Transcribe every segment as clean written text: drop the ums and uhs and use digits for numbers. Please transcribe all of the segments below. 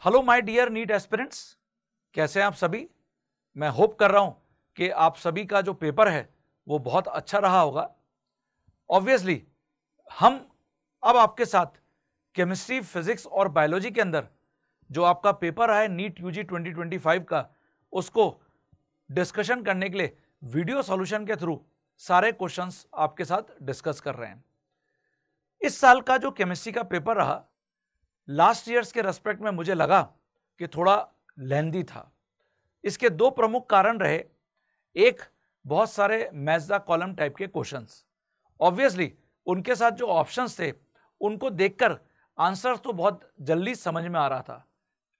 Hello my dear NEET aspirants, कैसे हैं आप सभी। मैं होप कर रहा हूं कि आप सभी का जो पेपर है वो बहुत अच्छा रहा होगा। ऑब्वियसली हम अब आपके साथ केमिस्ट्री, फिजिक्स और बायोलॉजी के अंदर जो आपका पेपर है नीट यूजी 2025 का, उसको डिस्कशन करने के लिए वीडियो सॉल्यूशन के थ्रू सारे क्वेश्चंस आपके साथ डिस्कस कर रहे हैं। इस साल का जो केमिस्ट्री का पेपर रहा, लास्ट ईयर्स के रेस्पेक्ट में मुझे लगा कि थोड़ा लेंदी था। इसके दो प्रमुख कारण रहे। एक, बहुत सारे मैच द कॉलम टाइप के क्वेश्चंस। ऑब्वियसली उनके साथ जो ऑप्शंस थे उनको देखकर आंसर तो बहुत जल्दी समझ में आ रहा था,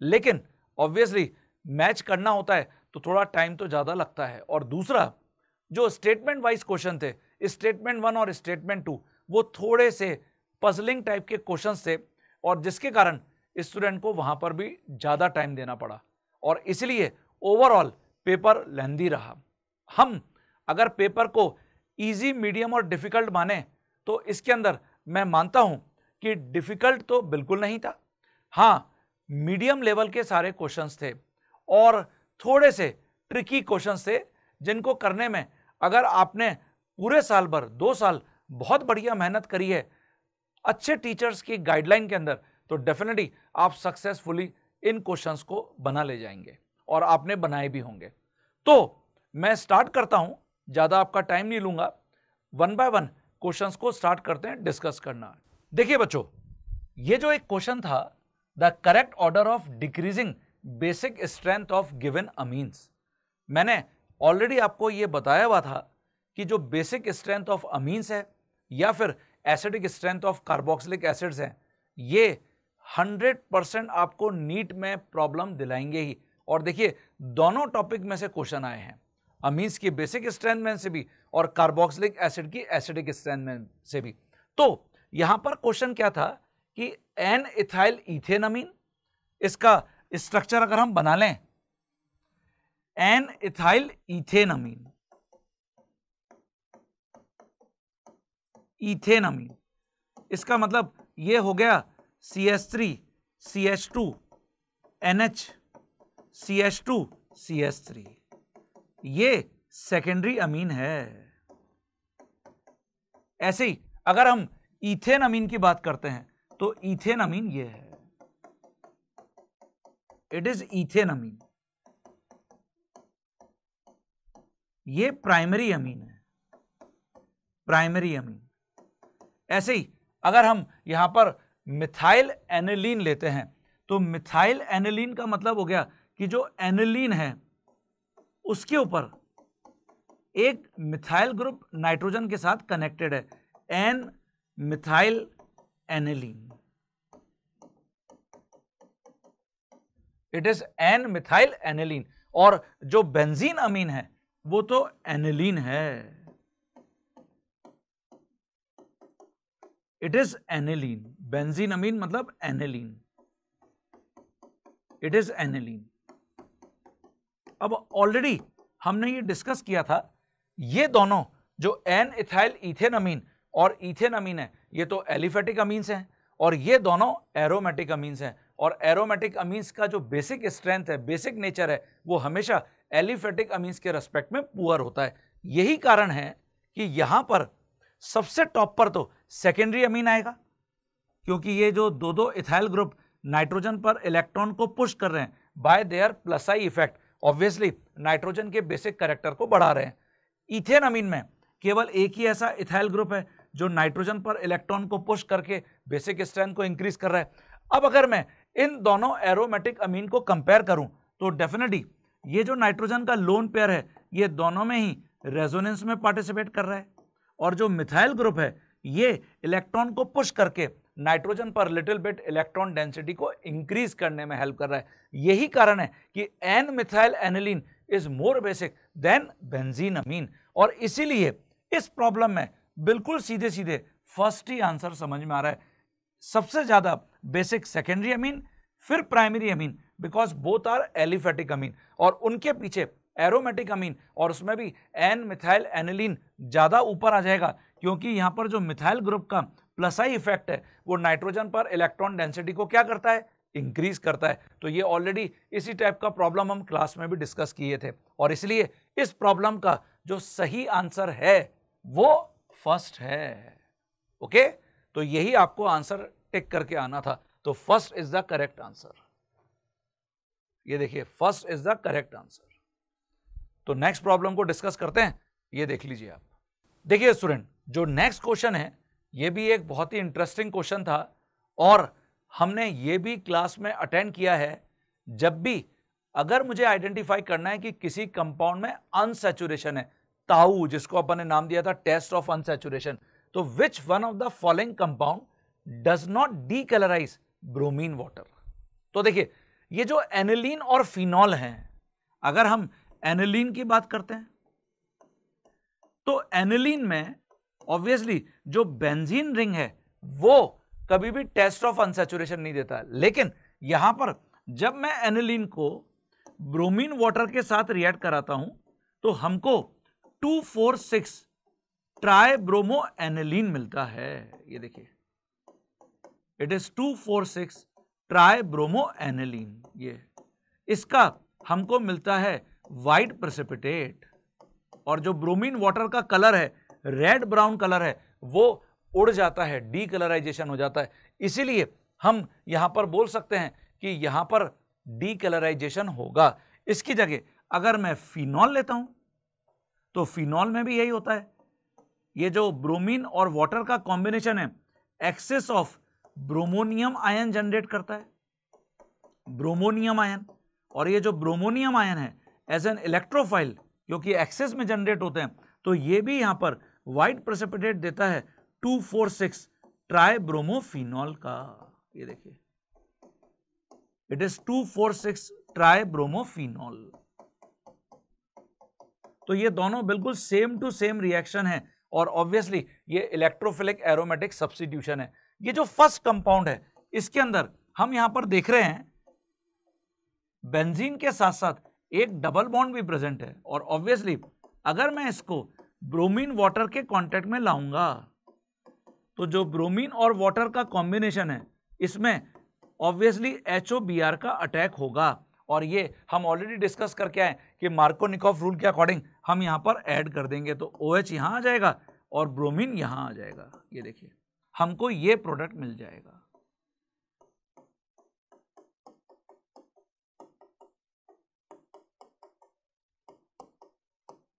लेकिन ऑब्वियसली मैच करना होता है तो थोड़ा टाइम तो ज़्यादा लगता है। और दूसरा, जो स्टेटमेंट वाइज क्वेश्चन थे, स्टेटमेंट 1 और स्टेटमेंट 2, वो थोड़े से पजलिंग टाइप के क्वेश्चंस थे और जिसके कारण स्टूडेंट को वहां पर भी ज़्यादा टाइम देना पड़ा और इसलिए ओवरऑल पेपर लेंदी रहा। हम अगर पेपर को इजी, मीडियम और डिफिकल्ट माने तो इसके अंदर मैं मानता हूं कि डिफिकल्ट तो बिल्कुल नहीं था। हाँ, मीडियम लेवल के सारे क्वेश्चंस थे और थोड़े से ट्रिकी क्वेश्चंस थे जिनको करने में अगर आपने पूरे साल भर 2 साल बहुत बढ़िया मेहनत करी है अच्छे टीचर्स की गाइडलाइन के अंदर, तो डेफिनेटली आप सक्सेसफुली इन क्वेश्चंस को बना ले जाएंगे और आपने बनाए भी होंगे। तो मैं स्टार्ट करता हूं, ज्यादा आपका टाइम नहीं लूंगा। 1 बाय 1 क्वेश्चंस को स्टार्ट करते हैं डिस्कस करना। देखिए बच्चों, ये जो एक क्वेश्चन था, the correct order of decreasing basic strength of given amines. मैंने ऑलरेडी आपको ये बताया हुआ था कि जो बेसिक स्ट्रेंथ ऑफ अमीन्स है या फिर acidic strength of carboxylic acids हैं, ये 100% आपको नीट में प्रॉब्लम दिलाएंगे ही। और देखिए, दोनों टॉपिक में से क्वेश्चन आए हैं, अमीन्स की बेसिक स्ट्रेंथ में से भी और कार्बोक्सिलिक एसिड की एसिडिक स्ट्रेंथ में से भी। तो यहां पर क्वेश्चन क्या था कि एन इथाइल ईथेन अमीन, इसका स्ट्रक्चर अगर हम बना लें, एन इथाइल ईथेन अमीन, ईथेन अमीन, इसका मतलब ये हो गया CH3 CH2 NH CH2 CH3, ये सेकेंडरी अमीन है। ऐसे ही अगर हम ईथेन अमीन की बात करते हैं तो ईथेन अमीन ये है, इट इज ईथेन अमीन, ये प्राइमरी अमीन है, प्राइमरी अमीन। ऐसे ही अगर हम यहां पर मिथाइल एनिलीन लेते हैं तो मिथाइल एनिलीन का मतलब हो गया कि जो एनिलीन है उसके ऊपर एक मिथाइल ग्रुप नाइट्रोजन के साथ कनेक्टेड है, N methyl aniline, it is N methyl aniline. और जो बेंजीन अमीन है वो तो एनिलीन है, it is aniline. Benzene amine मतलब एनिलीन, इट इज एनिलीन। अब ऑलरेडी हमने ये डिस्कस किया था, ये दोनों जो एन इथाइल ईथेन अमीन और ईथेन अमीन है, ये तो एलिफेटिक अमीन्स हैं और ये दोनों एरोमेटिक अमीन्स हैं। और एरोमेटिक अमीन्स का जो बेसिक स्ट्रेंथ है, बेसिक नेचर है, वो हमेशा एलिफेटिक अमीन्स के रेस्पेक्ट में पुअर होता है। यही कारण है कि यहां पर सबसे टॉप पर तो सेकेंडरी अमीन आएगा, क्योंकि ये जो दो इथाइल ग्रुप नाइट्रोजन पर इलेक्ट्रॉन को पुश कर रहे हैं bye there plus I effect, obviously nitrogen के बेसिक कैरेक्टर को बढ़ा रहे हैं। ईथेन अमीन में केवल एक ही ऐसा इथाइल ग्रुप है जो नाइट्रोजन पर इलेक्ट्रॉन को पुश करके बेसिक स्ट्रेंथ को इंक्रीज कर रहा है। अब अगर मैं इन दोनों एरोमेटिक अमीन को कंपेयर करूं तो डेफिनेटली ये जो नाइट्रोजन का लोन पेयर है, ये दोनों में ही रेजोनेंस में पार्टिसिपेट कर रहा है और जो मिथाइल ग्रुप है ये इलेक्ट्रॉन को पुश करके नाइट्रोजन पर लिटिल बिट इलेक्ट्रॉन डेंसिटी को इंक्रीज करने में हेल्प कर रहा है। यही कारण है कि N methyl aniline is more basic than benzene amine. और इसीलिए इस प्रॉब्लम में बिल्कुल सीधे सीधे फर्स्ट ही आंसर समझ में आ रहा है, सबसे ज्यादा बेसिक सेकेंडरी अमीन, फिर primary amine, because both are aliphatic amine, और उनके पीछे एरोमेटिक अमीन, और उसमें भी एन मिथाइल एनिलीन ज्यादा ऊपर आ जाएगा क्योंकि यहां पर जो मिथाइल ग्रुप का प्लस आई इफेक्ट है वो नाइट्रोजन पर इलेक्ट्रॉन डेंसिटी को क्या करता है, इंक्रीज करता है। तो ये ऑलरेडी इसी टाइप का प्रॉब्लम हम क्लास में भी डिस्कस किए थे, और इसलिए इस प्रॉब्लम का जो सही आंसर है वो फर्स्ट है। ओके, तो यही आपको आंसर टिक करके आना था। तो first is the correct answer. ये देखिए, first is the correct answer. तो नेक्स्ट प्रॉब्लम को डिस्कस करते हैं। ये देख लीजिए आप। देखिए स्टूडेंट, जो नेक्स्ट क्वेश्चन है ये भी एक बहुत ही इंटरेस्टिंग क्वेश्चन था, और हमने ये भी क्लास में अटेंड किया है। जब भी अगर मुझे आइडेंटिफाई करना है कि किसी कंपाउंड में अनसैचुरेशन है, ताऊ जिसको अपन ने नाम दिया था टेस्ट ऑफ अनसैचुरेशन, तो विच one of the following compound does not decolourise bromine water. तो देखिए, ये जो एनिलीन और फिनॉल हैं, अगर हम एनिलीन की बात करते हैं तो एनिलीन में ऑब्वियसली जो बेंजीन रिंग है वो कभी भी टेस्ट ऑफ अनसैचुरेशन नहीं देता है। लेकिन यहां पर जब मैं एनिलीन को ब्रोमीन वाटर के साथ रिएक्ट कराता हूं तो हमको 2,4,6 ट्राइब्रोमो एनिलीन मिलता है। ये देखिए, इट इज 2,4,6 ट्राइब्रोमो एनिलीन। ये इसका हमको मिलता है व्हाइट प्रेसिपिटेट, और जो ब्रोमीन वाटर का कलर है, रेड ब्राउन कलर है, वो उड़ जाता है, डीकलराइजेशन हो जाता है। इसीलिए हम यहां पर बोल सकते हैं कि यहां पर डीकलराइजेशन होगा। इसकी जगह अगर मैं फिनॉल लेता हूं तो फिनॉल में भी यही होता है। ये जो ब्रोमीन और वाटर का कॉम्बिनेशन है, excess of bromonium ion generate करता है, ब्रोमोनियम आयन। और ये जो ब्रोमोनियम आयन है एज एन इलेक्ट्रोफाइल, क्योंकि एक्सेस में जनरेट होते हैं, तो ये भी यहां पर व्हाइट प्रेसिपिटेट देता है 2,4,6 ट्राइब्रोमोफिनॉल का। ये देखिए, इट इज 2,4,6 ट्राइब्रोमोफिनॉल। तो ये दोनों बिल्कुल सेम टू सेम रिएक्शन है, और ऑब्वियसली ये इलेक्ट्रोफिलिक एरोमेटिक सब्स्टिट्यूशन है। ये जो फर्स्ट कंपाउंड है, इसके अंदर हम यहां पर देख रहे हैं बेंजीन के साथ साथ एक डबल बॉन्ड भी प्रेजेंट है, और ऑब्वियसली अगर मैं इसको ब्रोमीन वाटर के कांटेक्ट में लाऊंगा तो जो ब्रोमीन और वाटर का कॉम्बिनेशन है, इसमें ऑब्वियसली HOBr का अटैक होगा। और ये हम ऑलरेडी डिस्कस करके आए कि मार्कोनिकॉफ रूल के अकॉर्डिंग हम यहां पर ऐड कर देंगे, तो OH यहां आ जाएगा और ब्रोमीन यहां आ जाएगा। ये देखिए, हमको ये प्रोडक्ट मिल जाएगा।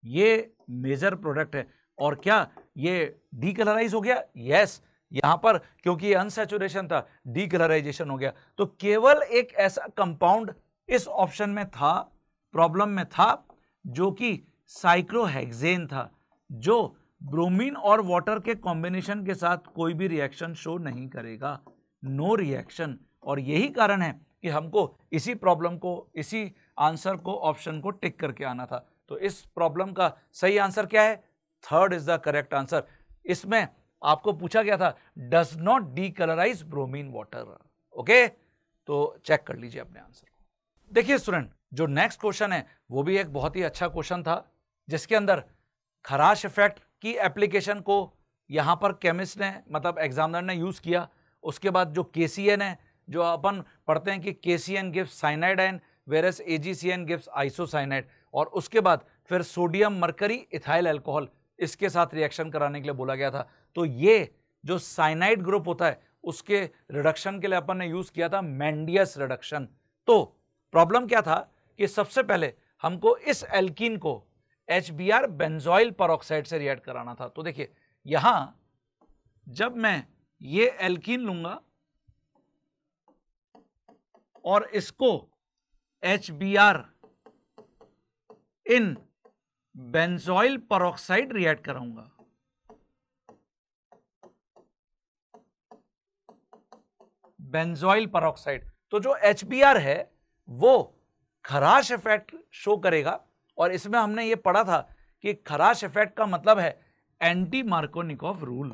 ये मेजर प्रोडक्ट है, और क्या ये डीकलराइज हो गया? यस, यहां पर क्योंकि अनसैचुरेशन था, डीकलराइजेशन हो गया। तो केवल एक ऐसा कंपाउंड इस ऑप्शन में था, प्रॉब्लम में था, जो कि साइक्लोहेक्सेन था, जो ब्रोमीन और वाटर के कॉम्बिनेशन के साथ कोई भी रिएक्शन शो नहीं करेगा, नो रिएक्शन। और यही कारण है कि हमको इसी प्रॉब्लम को, इसी आंसर को, ऑप्शन को टिक करके आना था। तो इस प्रॉब्लम का सही आंसर क्या है? Third is the correct answer. इसमें आपको पूछा गया था does not decolourise bromine water. Okay, तो चेक कर लीजिए अपने आंसर को। देखिए स्टूडेंट, जो नेक्स्ट क्वेश्चन है वो भी एक बहुत ही अच्छा क्वेश्चन था, जिसके अंदर खराश इफेक्ट की एप्लीकेशन को यहां पर केमिस्ट ने, मतलब एग्जामिनर ने यूज किया। उसके बाद जो KCN है, जो अपन पढ़ते हैं कि KCN gives cyanide ion versus AgCN gives isocyanide, और उसके बाद फिर सोडियम मरकरी इथाइल अल्कोहल, इसके साथ रिएक्शन कराने के लिए बोला गया था। तो ये जो साइनाइड ग्रुप होता है उसके रिडक्शन के लिए अपन ने यूज किया था मेंडियस रिडक्शन। तो प्रॉब्लम क्या था कि सबसे पहले हमको इस एल्कीन को HBr बेंजोइल पेरोक्साइड से रिएक्ट कराना था। तो देखिए, यहां जब मैं ये एल्कीन लूंगा और इसको HBr इन बेंजोइल पेरोक्साइड रिएक्ट कराऊंगा, बेंजोइल पेरोक्साइड, तो जो HBr है वो खराश इफेक्ट शो करेगा। और इसमें हमने ये पढ़ा था कि खराश इफेक्ट का मतलब है anti Markovnikov rule,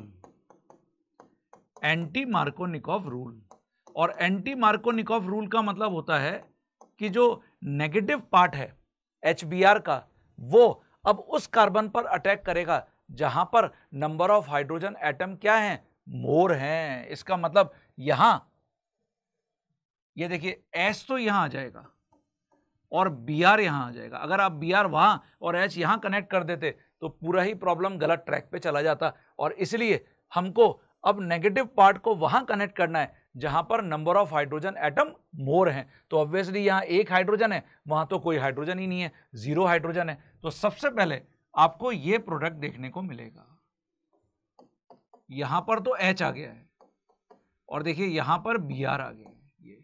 anti Markovnikov rule. और एंटी मार्कोनिकॉफ रूल का मतलब होता है कि जो नेगेटिव पार्ट है HBr का, वो अब उस कार्बन पर अटैक करेगा जहां पर नंबर ऑफ हाइड्रोजन एटम क्या है? मोर हैं। इसका मतलब यहां ये देखिए H तो यहां आ जाएगा और Br यहां आ जाएगा। अगर आप Br वहां और H यहां कनेक्ट कर देते तो पूरा ही प्रॉब्लम गलत ट्रैक पे चला जाता, और इसलिए हमको अब नेगेटिव पार्ट को वहां कनेक्ट करना है जहां पर नंबर ऑफ हाइड्रोजन एटम मोर हैं। तो ऑब्वियसली यहां एक हाइड्रोजन है, वहां तो कोई हाइड्रोजन ही नहीं है, 0 हाइड्रोजन है। तो सबसे पहले आपको यह प्रोडक्ट देखने को मिलेगा। यहां पर तो H आ गया है और देखिए यहां पर Br आ गया है। ये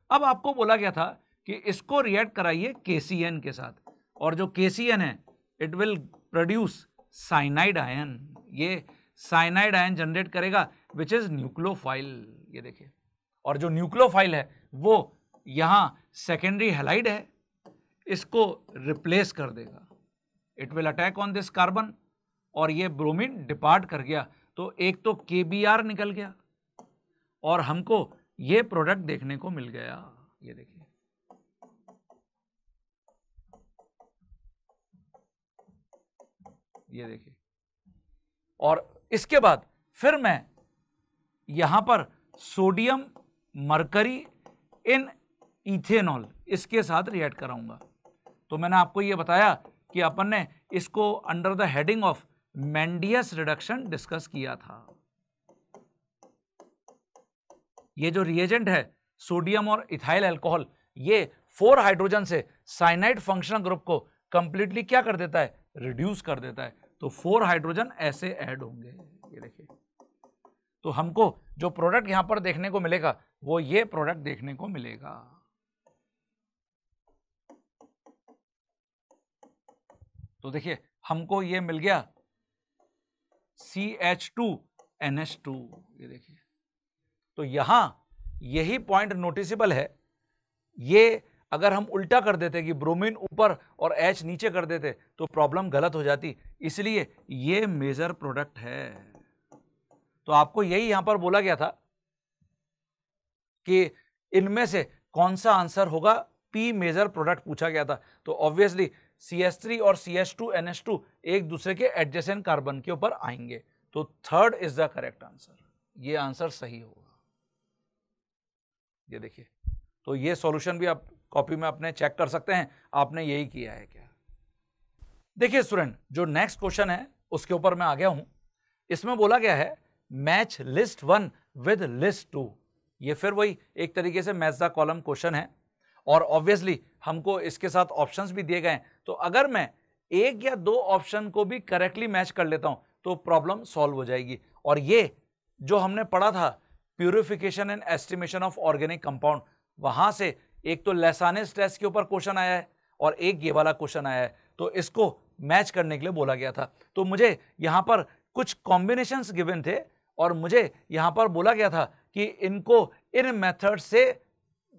अब आपको बोला गया था कि इसको रिएक्ट कराइए KCN के साथ, और जो KCN है it will produce cyanide ion. ये साइनाइड आयन जनरेट करेगा विच इज न्यूक्लियोफाइल। ये देखिए, और जो न्यूक्लियोफाइल है वो यहां सेकेंडरी हैलाइड है, इसको रिप्लेस कर देगा। It will attack on this carbon और ये ब्रोमीन डिपार्ट कर गया। तो एक तो KBr निकल गया और हमको ये प्रोडक्ट देखने को मिल गया। ये देखिए, ये देखिए, और इसके बाद फिर मैं यहां पर सोडियम मरकरी इन इथेनॉल इसके साथ रिएक्ट कराऊंगा। तो मैंने आपको यह बताया कि अपन ने इसको under the heading of Mendius reduction discuss किया था। ये जो रिएजेंट है सोडियम और इथाइल अल्कोहल, ये 4 हाइड्रोजन से साइनाइड फंक्शनल ग्रुप को कंप्लीटली क्या कर देता है, रिड्यूस कर देता है। तो 4 हाइड्रोजन ऐसे ऐड होंगे। ये देखिए, तो हमको जो प्रोडक्ट यहां पर देखने को मिलेगा वो ये प्रोडक्ट देखने को मिलेगा। तो देखिए हमको ये मिल गया CH2NH2। ये देखिए, तो यहां यही पॉइंट नोटिसेबल है। ये अगर हम उल्टा कर देते कि ब्रोमीन ऊपर और H नीचे कर देते तो प्रॉब्लम गलत हो जाती, इसलिए ये मेजर प्रोडक्ट है। तो आपको यही यहां पर बोला गया था कि इनमें से कौन सा आंसर होगा, P मेजर प्रोडक्ट पूछा गया था। तो ऑब्वियसली CH3 और CH2NH2 एक दूसरे के एडजेसेंट कार्बन के ऊपर आएंगे। तो 3rd is the correct answer, ये आंसर सही होगा। ये देखिए, तो ये सॉल्यूशन भी आप कॉपी में अपने चेक कर सकते हैं, आपने यही किया है क्या। देखिए स्टूडेंट, जो नेक्स्ट क्वेश्चन है उसके ऊपर मैं आ गया हूं। इसमें बोला गया है मैच लिस्ट 1 विद लिस्ट 2। ये फिर वही एक तरीके से मैच द कॉलम क्वेश्चन है, और ऑब्वियसली हमको इसके साथ ऑप्शंस भी दिए गए हैं। तो अगर मैं 1 या 2 ऑप्शन को भी करेक्टली मैच कर लेता हूं तो प्रॉब्लम सॉल्व हो जाएगी। और ये जो हमने पढ़ा था purification and estimation of organic compound, वहां से एक तो लेसानिस टेस्ट के ऊपर क्वेश्चन आया है और एक ये वाला क्वेश्चन आया है। तो इसको मैच करने के लिए बोला गया था। तो मुझे यहां पर कुछ कॉम्बिनेशंस गिवन थे और मुझे यहां पर बोला गया था कि इनको इन मेथड से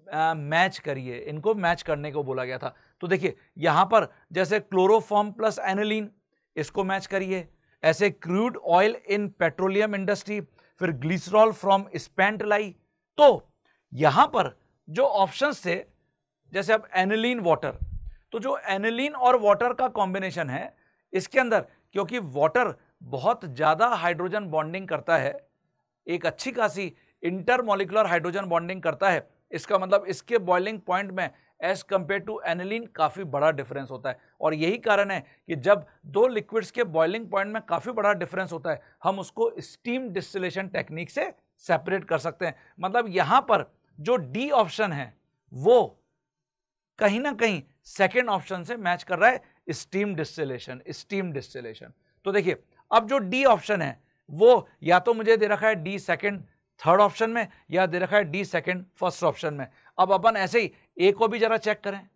मैच करिए, इनको मैच करने को बोला गया था। तो देखिए यहां पर जैसे क्लोरोफॉर्म प्लस एनिलीन, इसको मैच करिए। ऐसे crude oil in petroleum industry, फिर ग्लिसरॉल फ्रॉम स्पेंट लाई। तो यहां पर जो ऑप्शंस थे, जैसे अब एनिलीन वाटर, तो जो एनिलीन और वाटर का कॉम्बिनेशन है इसके अंदर, क्योंकि वाटर बहुत ज्यादा हाइड्रोजन बॉन्डिंग करता है, एक अच्छी खासी इंटरमॉलिक्यूलर हाइड्रोजन बॉन्डिंग करता है, इसका मतलब इसके बॉइलिंग पॉइंट में एज कंपेयर टू एनिलीन काफी बड़ा डिफरेंस होता है। और यही कारण है कि जब 2 लिक्विड्स के बॉइलिंग पॉइंट में काफी बड़ा डिफरेंस होता है, हम उसको स्टीम डिस्टिलेशन टेक्निक से सेपरेट कर सकते हैं। मतलब यहां पर जो डी ऑप्शन है वो कहीं ना कहीं सेकेंड ऑप्शन से मैच कर रहा है, स्टीम डिस्टिलेशन, स्टीम डिस्टिलेशन। तो देखिए अब जो डी ऑप्शन है वो या तो मुझे दे रखा है डी सेकेंड थर्ड ऑप्शन में, या दे रखा है डी सेकेंड फर्स्ट ऑप्शन में। अब अपन ऐसे ही ए को भी जरा चेक करें।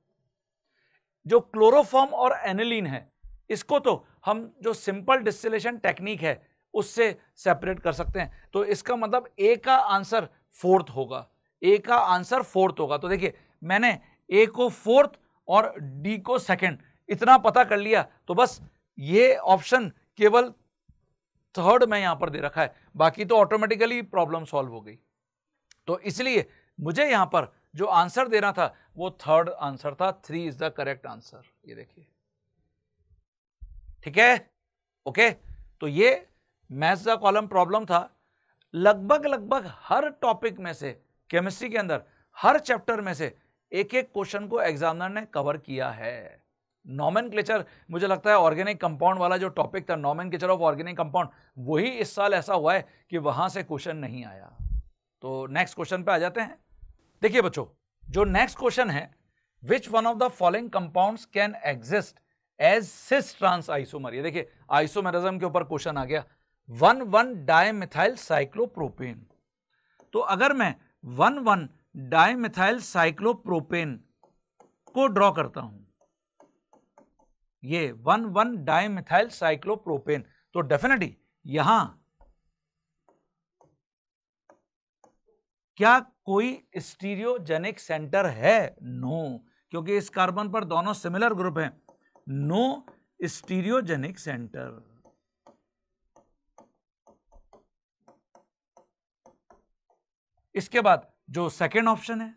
जो क्लोरोफॉर्म और एनिलीन है, इसको तो हम जो सिंपल डिस्टिलेशन टेक्निक है उससे सेपरेट कर सकते हैं। तो इसका मतलब ए का आंसर 4th होगा, ए का आंसर 4th होगा। तो देखिए मैंने ए को 4th और डी को 2nd इतना पता कर लिया, तो बस ये ऑप्शन केवल 3rd में यहां पर दे रखा है, बाकी तो ऑटोमेटिकली प्रॉब्लम सॉल्व हो गई। तो इसलिए मुझे यहां पर जो आंसर देना था वो 3rd आंसर था। 3 इज द करेक्ट आंसर। ये देखिए, ठीक है, ओके। तो ये मैच द कॉलम प्रॉब्लम था। लगभग हर टॉपिक में से केमिस्ट्री के अंदर हर चैप्टर में से एक एक क्वेश्चन को एग्जामिनर ने कवर किया है। नॉमेनक्लेचर, मुझे लगता है ऑर्गेनिक कंपाउंड वाला जो टॉपिक था, नॉमेनक्लेचर ऑफ ऑर्गेनिक कंपाउंड, वही इस साल ऐसा हुआ है कि वहां से क्वेश्चन नहीं आया। तो नेक्स्ट क्वेश्चन पे आ जाते हैं। देखिए बच्चों, जो नेक्स्ट क्वेश्चन है, which one of the following compounds can exist as cis trans isomer. ये देखिए आइसोमेरिज्म के ऊपर क्वेश्चन आ गया। One one dimethyl cyclopropane. तो अगर मैं 1,1-डाइमिथाइल साइक्लोप्रोपेन को ड्रॉ करता हूं, ये 1,1-डाइमिथाइल साइक्लोप्रोपेन, तो डेफिनेटली यहां क्या कोई स्टीरियोजेनिक सेंटर है? नो, क्योंकि इस कार्बन पर दोनों सिमिलर ग्रुप हैं। No stereogenic centre. इसके बाद जो सेकेंड ऑप्शन है,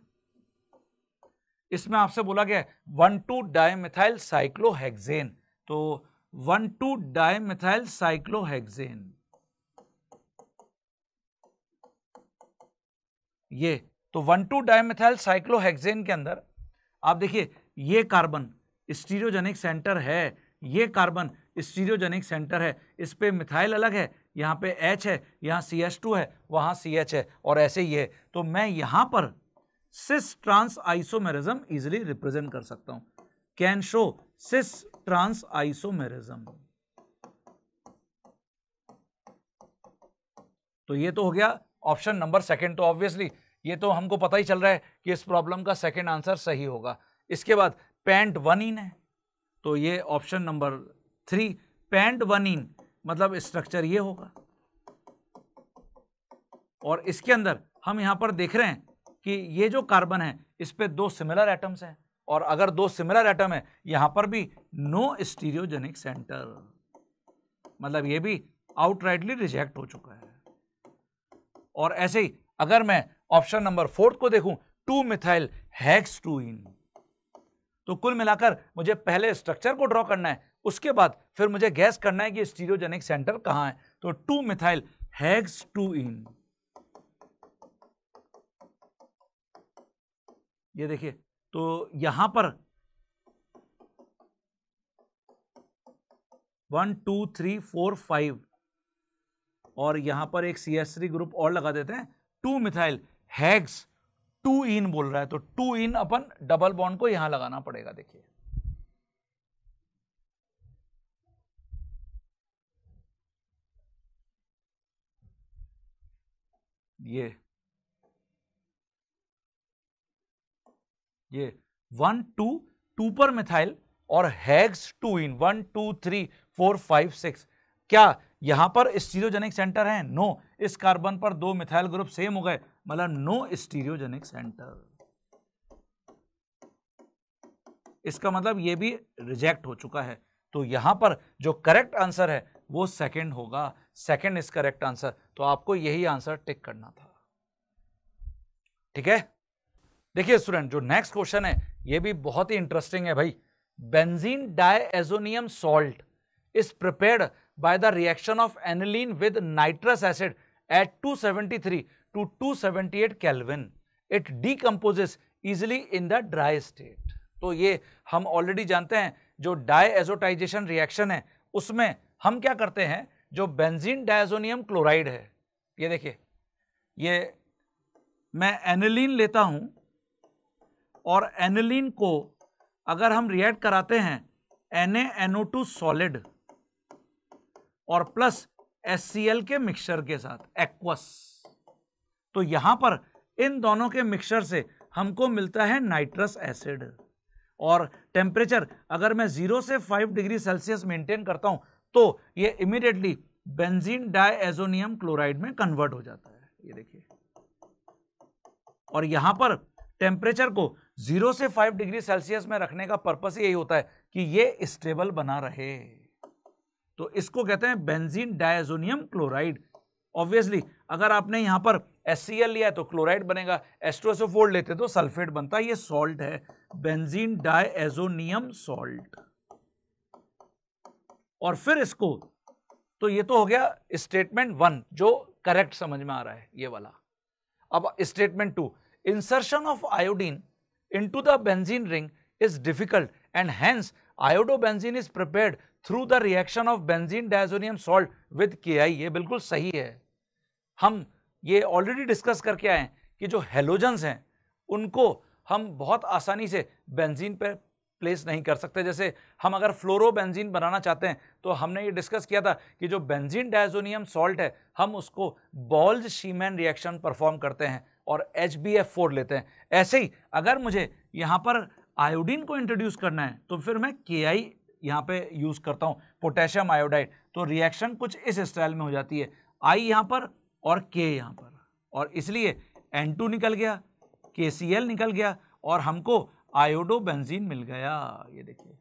इसमें आपसे बोला गया है 1,2-डाइमिथाइल साइक्लोहेक्सेन। तो 1,2-डाइमिथाइल साइक्लोहेक्सेन, ये तो 1,2-डाइमिथाइल साइक्लोहेक्सेन के अंदर आप देखिए ये कार्बन स्टीरियोजेनिक सेंटर है, ये कार्बन स्टीरियोजेनिक सेंटर है। इस पे मिथाइल अलग है, यहाँ पे H है, यहाँ CH2 है, वहाँ CH है, और ऐसे ही है। तो मैं यहाँ पर cis trans isomerism easily represent कर सकता हूँ। Can show cis trans isomerism. तो ये तो हो गया ऑप्शन नंबर सेकंड। तो ऑब्वियसली ये तो हमको पता ही चल रहा है कि इस प्रॉब्लम का सेकंड आंसर सही होगा। इसके बाद पेंट 1इन है, तो ये ऑप्शन नंबर 3 पेंट 1इन, मतलब स्ट्रक्चर ये होगा। और इसके अंदर हम यहां पर देख रहे हैं कि ये जो कार्बन है इस पे 2 सिमिलर एटम्स हैं, और अगर 2 सिमिलर एटम है यहां पर भी नो स्टीरियोजेनिक सेंटर, मतलब ये भी आउटराइटली रिजेक्ट हो चुका है। और ऐसे ही अगर मैं ऑप्शन नंबर 4 को देखूं, 2-मिथाइल हेक्स-2इन, तो कुल मिलाकर मुझे पहले स्ट्रक्चर को ड्रॉ करना है, उसके बाद फिर मुझे गैस करना है कि स्टीरियोजेनिक सेंटर कहां है। तो 2-मिथाइल हेक्स-2इन, ये देखिए, तो यहां पर 1 2 3 4 5 और यहां पर एक CH3 ग्रुप और लगा देते हैं। 2-मिथाइल हेक्स-2इन बोल रहा है, तो 2इन अपन डबल बॉन्ड को यहां लगाना पड़ेगा। देखिए ये 1 2 2 पर मिथाइल और हेक्स-2इन 1 2 3 4 5 6, क्या यहां पर स्टीरियोजेनिक सेंटर है? नो, इस कार्बन पर 2 मिथाइल ग्रुप सेम हो गए, मतलब नो स्टीरियोजेनिक सेंटर। इसका मतलब ये भी रिजेक्ट हो चुका है। तो यहां पर जो करेक्ट आंसर है वो सेकंड होगा। Second is correct answer. तो आपको यही आंसर टिक करना था। ठीक है, देखिए स्टूडेंट, जो नेक्स्ट क्वेश्चन है ये भी बहुत ही इंटरेस्टिंग है भाई। Benzene diazonium salt is prepared by the reaction of aniline with nitrous acid at 273 to 278 Kelvin. It decomposes easily in the dry state. तो ये हम ऑलरेडी जानते हैं, जो डाइएजोटाइजेशन रिएक्शन है उसमें हम क्या करते हैं, जो बेंजीन डाइएजोनियम क्लोराइड है, ये देखिए, ये मैं एनिलीन लेता हूं और एनिलीन को अगर हम रिएक्ट कराते हैं NaNO2 सॉलिड और प्लस HCl के मिक्सचर के साथ एक्वस, तो यहां पर इन दोनों के मिक्सचर से हमको मिलता है नाइट्रस एसिड। और टेम्परेचर अगर मैं 0 से 5 डिग्री सेल्सियस मेंटेन करता हूं तो ये इमीडिएटली बेंजीन डाइएजोनियम क्लोराइड में कन्वर्ट हो जाता है। ये देखिए, और यहां पर टेम्परेचर को 0 से 5 डिग्री सेल्सियस में रखने का पर्पस यही होता है कि ये स्टेबल बना रहे। तो इसको कहते हैं बेंजीन डाइएजोनियम क्लोराइड। ऑब्वियसली अगर आपने यहां पर HCl लिया है तो क्लोराइड बनेगा, H2SO4 लेते तो सल्फेट बनता है। ये सॉल्ट है, बेंजीन डाइएजोनियम सॉल्ट। और फिर इसको, तो ये तो हो गया स्टेटमेंट 1 जो करेक्ट समझ में आ रहा है, ये वाला। अब statement 2, insertion of iodine into the benzene ring is difficult and hence iodobenzene is prepared through the reaction of benzene diazonium salt with Ki। ये बिल्कुल सही है। हम ये ऑलरेडी डिस्कस करके आए कि जो हेलोजन्स हैं उनको हम बहुत आसानी से बेंजीन पर प्लेस नहीं कर सकते। जैसे हम अगर फ्लोरोबेंजीन बनाना चाहते हैं तो हमने ये डिस्कस किया था कि जो बेंजीन डायजोनियम सॉल्ट है हम उसको बॉल्ज शीमैन रिएक्शन परफॉर्म करते हैं और HbF4 लेते हैं। ऐसे ही अगर मुझे यहाँ पर आयोडीन को इंट्रोड्यूस करना है तो फिर मैं Ki यहाँ पे यूज करता हूँ, पोटेशियम आयोडाइड। तो रिएक्शन कुछ इस स्टाइल में हो जाती है, I यहाँ पर और K यहाँ पर, और इसलिए N2 निकल गया, KCl निकल गया और हमको आयोडोबेंजीन मिल गया। ये देखिए,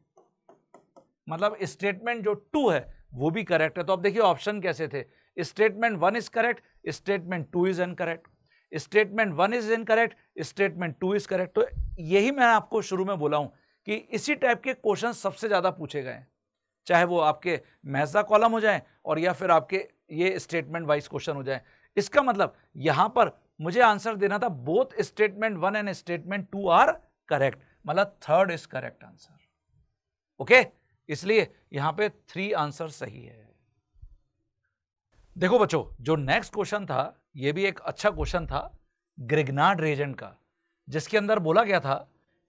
मतलब स्टेटमेंट जो 2 है वो भी करेक्ट है। तो अब देखिए ऑप्शन कैसे थे, statement 1 is correct, statement 2 is incorrect, statement 1 is incorrect, statement 2 is correct. तो यही मैं आपको शुरू में बोला हूं कि इसी टाइप के क्वेश्चन सबसे ज्यादा पूछे गए, चाहे वो आपके मैथ्स का कॉलम हो जाए और या फिर आपके ये स्टेटमेंट वाइज क्वेश्चन हो जाए। इसका मतलब यहां पर मुझे आंसर देना था both statement 1 and statement 2 are correct, मतलब 3rd is correct answer. Okay, इसलिए यहां पे 3 आंसर सही है। देखो बच्चों, जो नेक्स्ट क्वेश्चन था ये भी एक अच्छा क्वेश्चन था ग्रिग्नार्ड रिएजेंट का, जिसके अंदर बोला गया था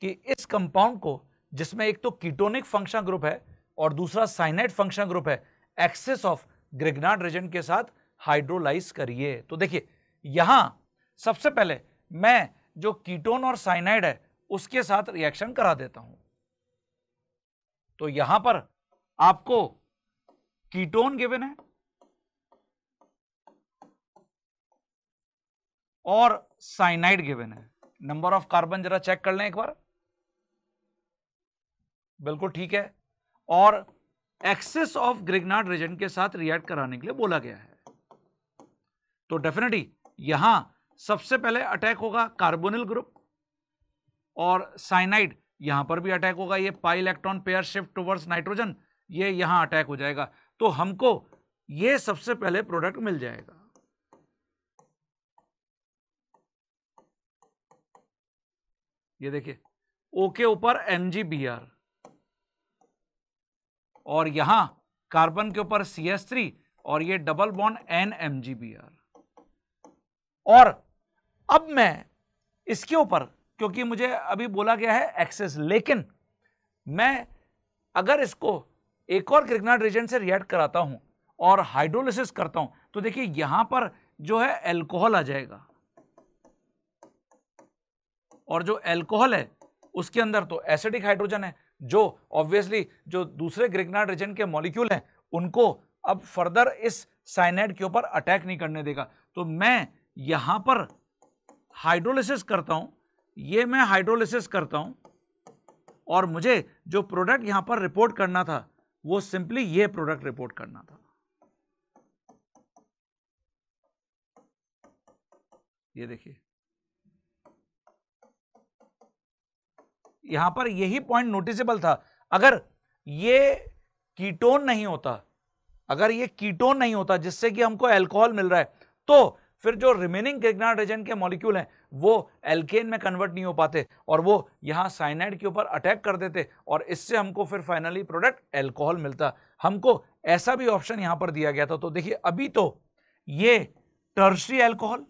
कि इस कंपाउंड को, जिसमें एक तो कीटोनिक फंक्शनल ग्रुप है और दूसरा साइनाइड फंक्शनल ग्रुप है, एक्सेस ऑफ ग्रिग्नार्ड रिएजेंट के साथ हाइड्रोलाइज करिए। तो देखिए यहां सबसे पहले मैं जो कीटोन और साइनाइड है उसके साथ रिएक्शन करा देता हूं। तो यहां पर आपको कीटोन गिवन है और साइनाइड गिवन है। नंबर ऑफ कार्बन जरा चेक कर लें एक बार, बिल्कुल ठीक है। और एक्सेस ऑफ ग्रिग्नार्ड रिएजेंट के साथ रिएक्ट कराने के लिए बोला गया है। तो डेफिनेटली यहां सबसे पहले अटैक होगा कार्बोनिल ग्रुप और साइनाइड यहां पर भी अटैक होगा। ये pi electron pair shift towards nitrogen, ये यहां अटैक हो जाएगा। तो हमको ये सबसे पहले प्रोडक्ट मिल जाएगा। ये देखिए O के ऊपर MgBr और यहां कार्बन के ऊपर CH3 और ये डबल बॉन्ड NMgBr। और अब मैं इसके ऊपर, क्योंकि मुझे अभी बोला गया है एक्सेस, लेकिन मैं अगर इसको एक और ग्रिग्नार्ड रिएजेंट से रिएक्ट कराता हूं और हाइड्रोलिसिस करता हूं तो देखिए यहां पर जो है अल्कोहल आ जाएगा, और जो अल्कोहल है उसके अंदर तो एसिडिक हाइड्रोजन है, जो ऑब्वियसली जो दूसरे ग्रिग्नार्ड रिएजेंट के मॉलिक्यूल हैं उनको अब फर्दर इस साइनाइड के ऊपर अटैक नहीं करने देगा। तो मैं यहां पर हाइड्रोलिसिस करता हूं, ये मैं हाइड्रोलिसिस करता हूं और मुझे जो प्रोडक्ट यहां पर रिपोर्ट करना था वो सिंपली ये प्रोडक्ट रिपोर्ट करना था। ये देखिए यहां पर यही पॉइंट नोटिसेबल था। अगर ये कीटोन नहीं होता, अगर ये कीटोन नहीं होता जिससे कि हमको अल्कोहल मिल रहा है, तो फिर जो रिमेनिंग ग्रिग्नार्ड रिएजेंट के मॉलिक्यूल हैं वो एल्केन में कन्वर्ट नहीं हो पाते और वो यहां साइनाइड के ऊपर अटैक कर देते और इससे हमको फिर फाइनली प्रोडक्ट अल्कोहल मिलता। हमको ऐसा भी ऑप्शन यहां पर दिया गया था। तो देखिए अभी तो ये टर्शियरी अल्कोहल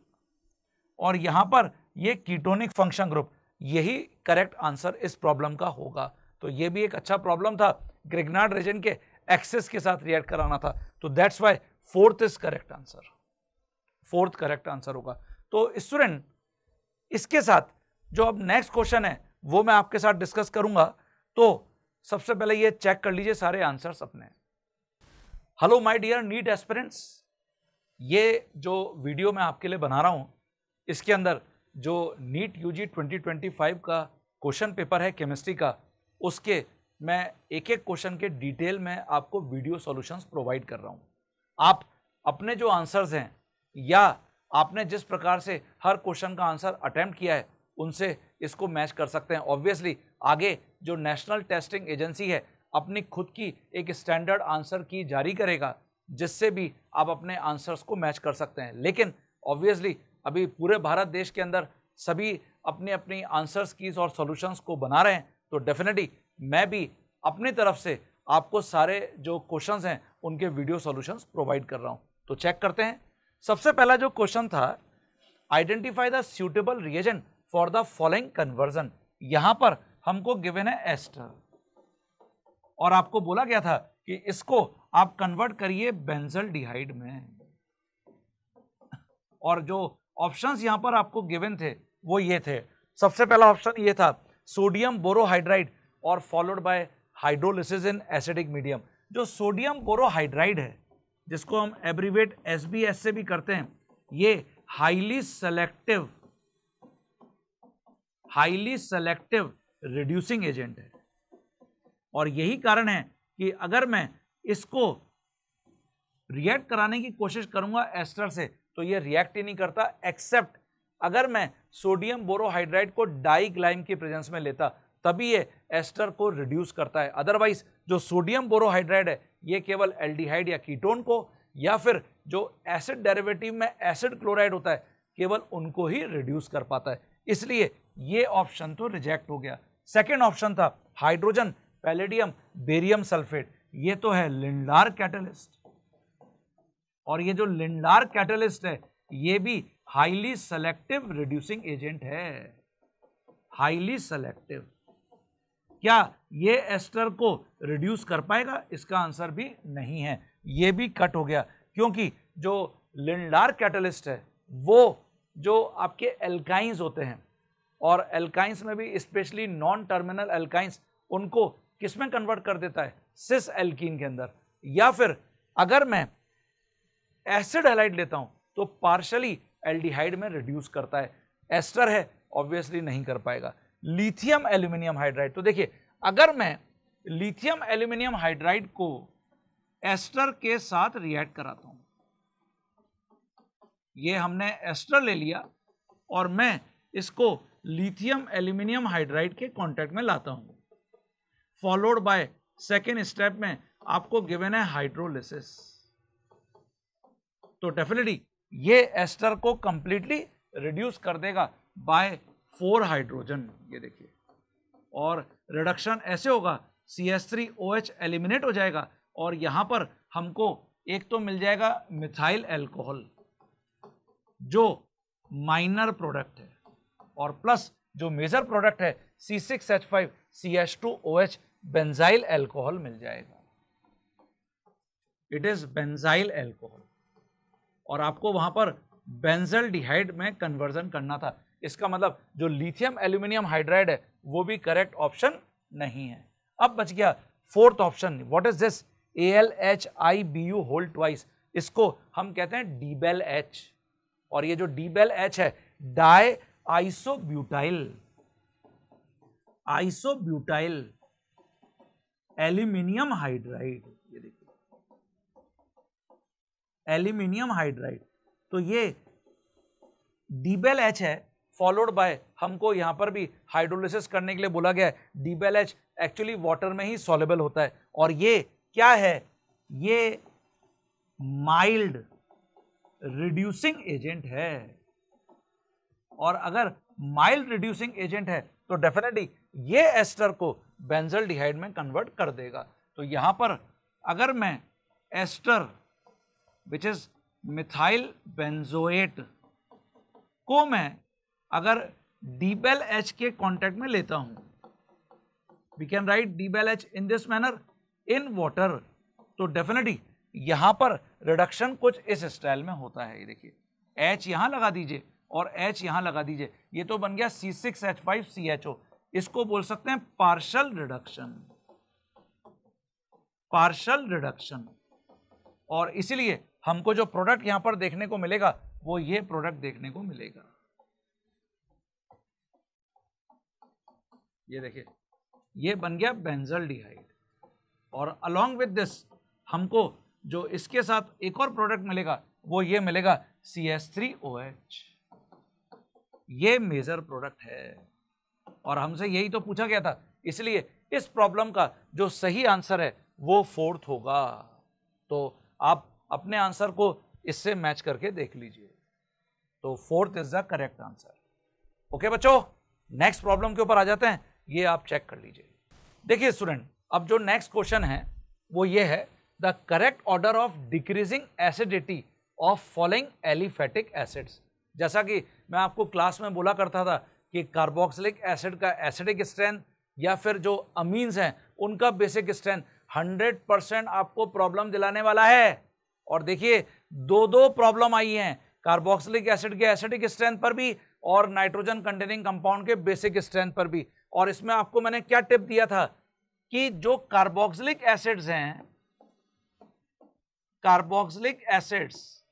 और यहां पर ये कीटोनिक फंक्शन ग्रुप, यही करेक्ट आंसर इस प्रॉब्लम का होगा। तो ये भी एक अच्छा प्रॉब्लम था, ग्रिग्नार्ड रिएजेंट के एक्सेस के साथ रिएक्ट कराना था। तो that's why 4th is correct answer, 4th correct answer होगा। तो स्टूडेंट इसके साथ जो अब नेक्स्ट क्वेश्चन है वो मैं आपके साथ डिस्कस करूंगा। तो सबसे पहले ये चेक कर लीजिए सारे आंसर्स अपने। Hello my dear NEET aspirants, ये जो वीडियो मैं आपके लिए बना रहा हूं इसके अंदर जो नीट यूजी 2025 का क्वेश्चन पेपर है केमिस्ट्री का, उसके मैं एक एक क्वेश्चन के डिटेल में आपको वीडियो सॉल्यूशंस प्रोवाइड कर रहा हूं। आप अपने जो आंसर्स हैं या आपने जिस प्रकार से हर क्वेश्चन का आंसर अटेम्प्ट किया है उनसे इसको मैच कर सकते हैं। ऑब्वियसली आगे जो नेशनल टेस्टिंग एजेंसी है अपनी खुद की एक स्टैंडर्ड आंसर की जारी करेगा जिससे भी आप अपने आंसर्स को मैच कर सकते हैं। लेकिन ऑब्वियसली अभी पूरे भारत देश के अंदर सभी अपनी अपनी आंसर्स कीज और सॉल्यूशंस को बना रहे हैं, तो डेफिनेटली मैं भी अपनी तरफ से आपको सारे जो क्वेश्चंस हैं उनके वीडियो सॉल्यूशंस प्रोवाइड कर रहा हूं। तो चेक करते हैं। सबसे पहला जो क्वेश्चन था, identify the suitable reagent for the following conversion. यहां पर हमको गिवन है एस्टर और आपको बोला गया था कि इसको आप कन्वर्ट करिए बेंजल्डिहाइड में, और जो ऑप्शंस यहां पर आपको गिवन थे वो ये थे। सबसे पहला ऑप्शन ये था सोडियम बोरोहाइड्राइड और followed by hydrolysis in acidic medium. जो सोडियम बोरोहाइड्राइड है, जिसको हम एब्रीवेट SBS से भी करते हैं, ये हाईली सेलेक्टिव रिड्यूसिंग एजेंट है, और यही कारण है कि अगर मैं इसको रिएक्ट कराने की कोशिश करूंगा एस्टर से, तो ये रिएक्ट ही नहीं करता, एक्सेप्ट अगर मैं सोडियम बोरोहाइड्राइड को डाइग्लाइम की प्रेजेंस में लेता, तभी ये एस्टर को रिड्यूस करता है। अदरवाइज जो सोडियम बोरोहाइड्राइड है, ये केवल एल्डिहाइड या कीटोन को, या फिर जो एसिड डेरिवेटिव में एसिड क्लोराइड होता है, केवल उनको ही रिड्यूस कर पाता है। इसलिए ये ऑप्शन तो रिजेक्ट हो गया। सेकेंड ऑप्शन था हाइड्रोजन पैलेडियम बेरियम सल्फेट। ये तो है लिंडार कैटलिस्ट, और ये जो लिंडार कैटलिस्ट है, ये भी हाईली सेलेक्टिव रिड्यूसिंग एजेंट है। हाईली सेलेक्टिव, क्या ये एस्टर को रिड्यूस कर पाएगा? इसका आंसर भी नहीं है, ये भी कट हो गया, क्योंकि जो लिंडार कैटलिस्ट है वो जो आपके एल्काइंस होते हैं, और एल्काइंस में भी स्पेशली नॉन टर्मिनल एल्काइंस, उनको किसमें कन्वर्ट कर देता है? सिस एल्कीन के अंदर। या फिर अगर मैं एसिड हैलाइड लेता हूं तो पार्शली एल्डिहाइड में रिड्यूस करता है। एस्टर है, ऑब्वियसली नहीं कर पाएगा। लिथियम एल्यूमिनियम हाइड्राइड, तो देखिए अगर मैं लिथियम एल्यूमिनियम हाइड्राइड को एस्टर के साथ रिएक्ट कराता हूं, ये हमने एस्टर ले लिया और मैं इसको लिथियम एल्यूमिनियम हाइड्राइड के कांटेक्ट में लाता हूं, फॉलोड बाय सेकेंड स्टेप में आपको गिवन है हाइड्रोलिसिस, तो डेफिनेटली ये एस्टर को कंप्लीटली रिड्यूस कर देगा बाय 4 हाइड्रोजन। ये देखिए, और रिडक्शन ऐसे होगा, CH3OH एलिमिनेट हो जाएगा, और यहां पर हमको एक तो मिल जाएगा मिथाइल अल्कोहल जो माइनर प्रोडक्ट है, और प्लस जो मेजर प्रोडक्ट है C6H5CH2OH बेंजाइल अल्कोहल मिल जाएगा। इट इज बेंजाइल अल्कोहल, और आपको वहां पर बेंजल्डिहाइड में कन्वर्जन करना था। इसका मतलब जो लिथियम एल्यूमिनियम हाइड्राइड है वो भी करेक्ट ऑप्शन नहीं है। अब बच गया fourth option, what is this? AlHIBu whole twice. इसको हम कहते हैं डीबेल H, और ये जो डीबेल H है डाई आइसोब्यूटाइल एल्यूमिनियम हाइड्राइड। ये देखिए एल्यूमिनियम हाइड्राइड, तो ये डीबेल H है, फॉलोड बाय हमको यहां पर भी हाइड्रोलिसिस करने के लिए बोला गया है। डीबेल H एक्चुअली वाटर में ही सॉल्युबल होता है, और ये क्या है? ये माइल्ड रिड्यूसिंग एजेंट है, और अगर माइल्ड रिड्यूसिंग एजेंट है तो डेफिनेटली ये एस्टर को बेंजल्डिहाइड में कन्वर्ट कर देगा। तो यहां पर अगर मैं ester which is methyl benzoate को मैं अगर डीबेल H के कांटेक्ट में लेता हूं, वी कैन राइट डीबेल H in this manner in water, तो डेफिनेटली यहां पर रिडक्शन कुछ इस स्टाइल में होता है। ये देखिए H यहां लगा दीजिए और H यहां लगा दीजिए, ये तो बन गया C6H5CHO। इसको बोल सकते हैं पार्शियल रिडक्शन, और इसीलिए हमको जो प्रोडक्ट यहां पर देखने को मिलेगा वो ये प्रोडक्ट देखने को मिलेगा। ये देखिए ये बन गया बेंजल्डिहाइड, और अलोंग विद दिस हमको जो इसके साथ एक और प्रोडक्ट मिलेगा वो ये मिलेगा CH3OH। ये मेजर प्रोडक्ट है, और हमसे यही तो पूछा गया था, इसलिए इस प्रॉब्लम का जो सही आंसर है वो फोर्थ होगा। तो आप अपने आंसर को इससे मैच करके देख लीजिए, तो fourth is the correct answer. Okay बच्चों, नेक्स्ट प्रॉब्लम के ऊपर आ जाते हैं, ये आप चेक कर लीजिए। देखिए स्टूडेंट, अब जो नेक्स्ट क्वेश्चन है वो ये है, the correct order of decreasing acidity of following aliphatic acids. जैसा कि मैं आपको क्लास में बोला करता था कि कार्बोक्सिलिक एसिड का एसिडिक स्ट्रेंथ या फिर जो अमीन्स हैं उनका बेसिक स्ट्रेंथ 100% आपको प्रॉब्लम दिलाने वाला है। और देखिए दो प्रॉब्लम आई हैं, कार्बोक्सिलिक एसिड के एसिडिक स्ट्रेंथ पर भी और नाइट्रोजन कंटेनिंग कंपाउंड के बेसिक स्ट्रेंथ पर भी। और इसमें आपको मैंने क्या टिप दिया था कि जो कार्बोक्सिलिक एसिड्स हैं, कार्बोक्सिलिक एसिड्स,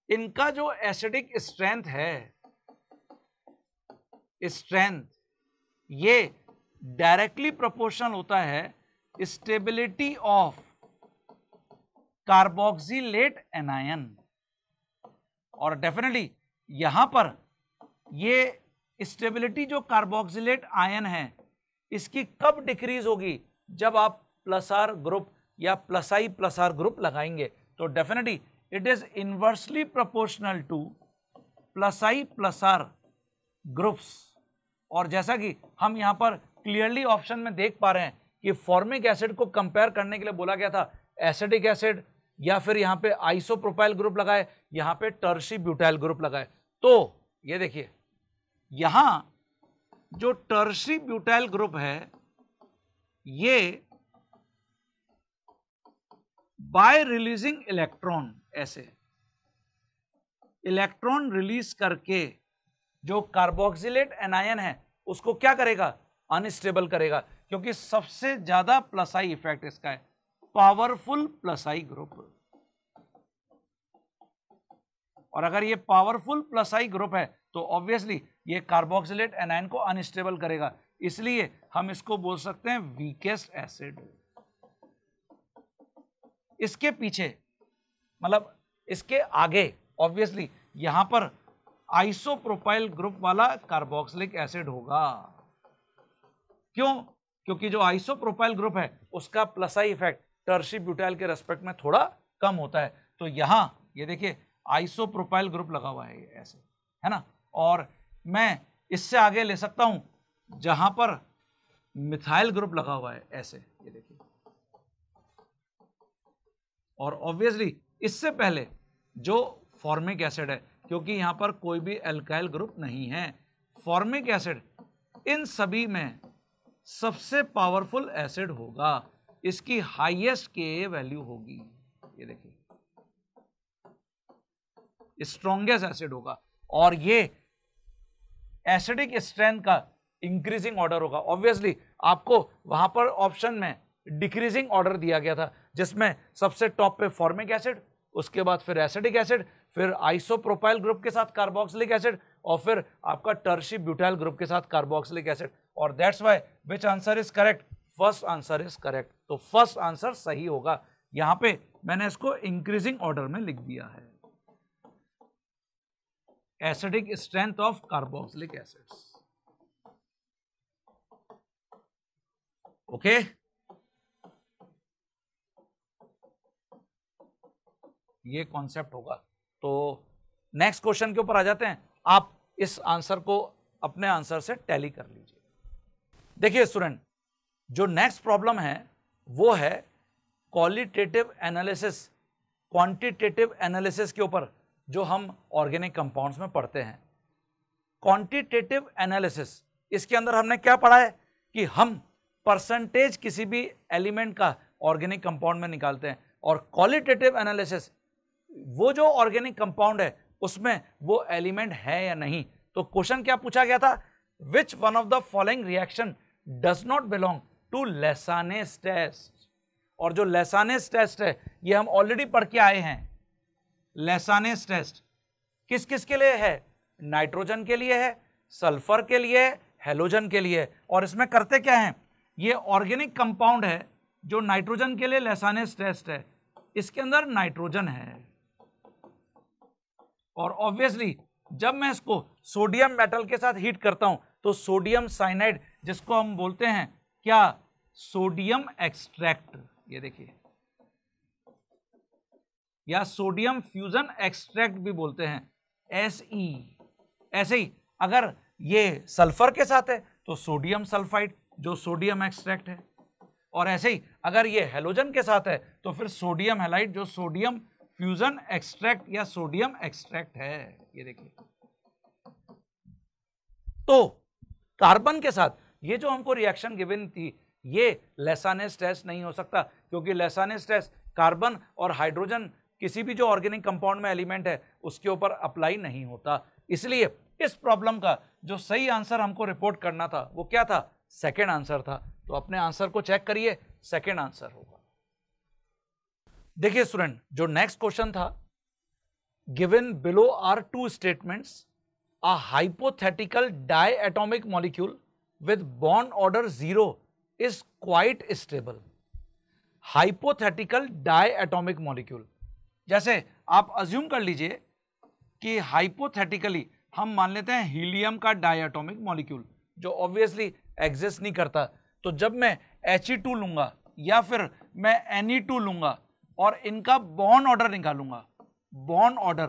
इनका जो एसिडिक स्ट्रेंथ है, स्ट्रेंथ, ये डायरेक्टली प्रोपोर्शनल होता है स्टेबिलिटी ऑफ कार्बोक्सिलेट एनायन। और डेफिनेटली यहां पर ये स्टेबिलिटी जो कार्बोक्सिलेट आयन है इसकी कब डिक्रीज होगी, जब आप प्लस आर ग्रुप या plus I plus R group लगाएंगे। तो definitely it is inversely proportional to plus I plus R groups. और जैसा कि हम यहां पर क्लियरली ऑप्शन में देख पा रहे हैं कि फॉर्मिक एसिड को कंपेयर करने के लिए बोला गया था एसिडिक एसिड, या फिर यहां पे आइसोप्रोपाइल ग्रुप लगाए, यहां पे टर्शी ब्यूटाइल ग्रुप लगाए। तो ये देखिए यहां जो टर्शी ब्यूटाइल ग्रुप है ये बाय रिलीजिंग इलेक्ट्रॉन, ऐसे इलेक्ट्रॉन रिलीज करके जो कार्बोक्सिलेट एनायन है उसको क्या करेगा, अनस्टेबल करेगा, क्योंकि सबसे ज्यादा प्लस आई इफेक्ट इसका है, पावरफुल प्लस आई ग्रुप। और अगर ये पावरफुल प्लस आई ग्रुप है तो ऑब्वियसली ये कार्बोक्सिलेट एनायन को अनस्टेबल करेगा, इसलिए हम इसको बोल सकते हैं वीकेस्ट एसिड। इसके पीछे मतलब इसके आगे ऑब्वियसली यहां पर आइसोप्रोपाइल ग्रुप वाला कार्बोक्सिलिक एसिड होगा। क्यों? क्योंकि जो आइसोप्रोपाइल ग्रुप है उसका plus I effect tertiary butyl के रेस्पेक्ट में थोड़ा कम होता है। तो यहां ये देखिए आइसोप्रोपाइल ग्रुप लगा हुआ है ऐसे, है ना। और मैं इससे आगे ले सकता हूं जहां पर मिथाइल ग्रुप लगा हुआ है ऐसे, ये देखिए। और ऑब्वियसली इससे पहले जो फॉर्मिक एसिड है, क्योंकि यहां पर कोई भी एल्काइल ग्रुप नहीं है, फॉर्मिक एसिड इन सभी में सबसे पावरफुल एसिड होगा, इसकी हाईएस्ट के वैल्यू होगी, ये देखिए स्ट्रॉन्गेस्ट एसिड होगा। और ये एसिडिक स्ट्रेंथ का इंक्रीजिंग ऑर्डर होगा। ऑब्वियसली आपको वहां पर ऑप्शन में डिक्रीजिंग ऑर्डर दिया गया था, जिसमें सबसे टॉप पे फॉर्मिक एसिड, उसके बाद फिर एसिडिक एसिड, फिर आइसोप्रोपाइल ग्रुप के साथ कार्बोक्सिलिक एसिड, और फिर आपका टर्शी ब्यूटाइल ग्रुप के साथ कार्बोक्सिलिक एसिड। और that's why which answer is correct, first answer is correct. तो फर्स्ट आंसर सही होगा। यहां पे मैंने इसको इंक्रीजिंग ऑर्डर में लिख दिया है, acidic strength of carboxylic acids. Okay, ये कॉन्सेप्ट होगा। तो नेक्स्ट क्वेश्चन के ऊपर आ जाते हैं। आप इस आंसर को अपने आंसर से टैली कर लीजिए। देखिए स्टूडेंट, जो नेक्स्ट प्रॉब्लम है वो है क्वालिटेटिव एनालिसिस, क्वांटिटेटिव एनालिसिस के ऊपर, जो हम ऑर्गेनिक कंपाउंड्स में पढ़ते हैं। क्वांटिटेटिव एनालिसिस, इसके अंदर हमने क्या पढ़ा है कि हम परसेंटेज किसी भी एलिमेंट का ऑर्गेनिक कंपाउंड में निकालते हैं, और क्वालिटेटिव एनालिसिस वो जो ऑर्गेनिक कंपाउंड है उसमें वो एलिमेंट है या नहीं। तो क्वेश्चन क्या पूछा गया था, which one of the following reaction does not belong to Lassaigne's test. और जो लेसानेस टेस्ट है ये हम ऑलरेडी पढ़ के आए हैं। लेसानेस टेस्ट किस किस के लिए है, नाइट्रोजन के लिए है, सल्फर के लिए है, हेलोजन के लिए है। और इसमें करते क्या है, ये ऑर्गेनिक कंपाउंड है जो नाइट्रोजन के लिए लेसानेस टेस्ट है, इसके अंदर नाइट्रोजन है। और ऑब्वियसली जब मैं इसको सोडियम मेटल के साथ हीट करता हूं तो सोडियम साइनाइड, जिसको हम बोलते हैं क्या, सोडियम एक्सट्रैक्ट, ये देखिए, या सोडियम फ्यूजन एक्सट्रैक्ट भी बोलते हैं, SE। ऐसे ही अगर ये सल्फर के साथ है तो सोडियम सल्फाइड जो सोडियम एक्सट्रैक्ट है, और ऐसे ही अगर ये हेलोजन के साथ है तो फिर सोडियम हैलाइड जो सोडियम फ्यूजन एक्सट्रैक्ट या सोडियम एक्सट्रैक्ट है। ये देखिए, तो कार्बन के साथ ये जो हमको रिएक्शन गिवन थी ये लेसानेस टेस्ट नहीं हो सकता, क्योंकि लेसानेस टेस्ट कार्बन और हाइड्रोजन किसी भी जो ऑर्गेनिक कंपाउंड में एलिमेंट है उसके ऊपर अप्लाई नहीं होता। इसलिए इस प्रॉब्लम का जो सही आंसर हमको रिपोर्ट करना था वो क्या था, सेकेंड आंसर था। तो अपने आंसर को चेक करिए, सेकेंड आंसर होगा। देखिए स्टूडेंट, जो नेक्स्ट क्वेश्चन था, given below are two statements, a hypothetical diatomic molecule with bond order 0 is quite stable. Hypothetical diatomic molecule, जैसे आप अज्यूम कर लीजिए कि हाइपोथेटिकली हम मान लेते हैं हीलियम का डायएटॉमिक मॉलिक्यूल जो ऑब्वियसली एग्जिस्ट नहीं करता, तो जब मैं He2 लूंगा या फिर मैं Ne2 लूंगा और इनका बॉन्ड ऑर्डर निकालूंगा, बॉन्ड ऑर्डर,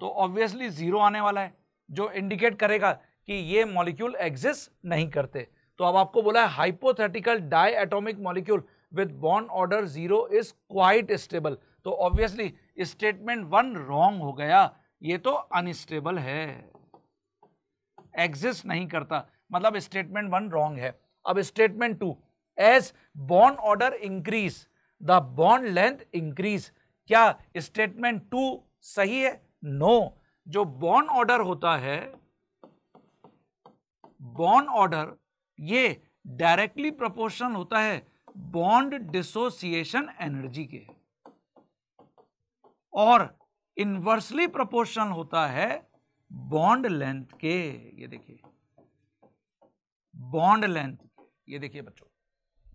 तो ऑब्वियसली 0 आने वाला है जो इंडिकेट करेगा कि ये मॉलिक्यूल एग्जिस्ट नहीं करते। तो अब आपको बोला है hypothetical diatomic molecule with bond order 0 is quite stable, तो ऑब्वियसली स्टेटमेंट 1 रॉन्ग हो गया, ये तो अनस्टेबल है, एग्जिस्ट नहीं करता, मतलब स्टेटमेंट 1 रॉन्ग है। अब statement 2, as bond order increase the bond length increase, क्या स्टेटमेंट 2 सही है? नो, जो बॉन्ड ऑर्डर होता है, बॉन्ड ऑर्डर ये डायरेक्टली प्रोपोर्शनल होता है बॉन्ड डिसोसिएशन एनर्जी के, और इनवर्सली प्रोपोर्शनल होता है बॉन्ड लेंथ के। ये देखिए बॉन्ड लेंथ, ये देखिए बच्चों,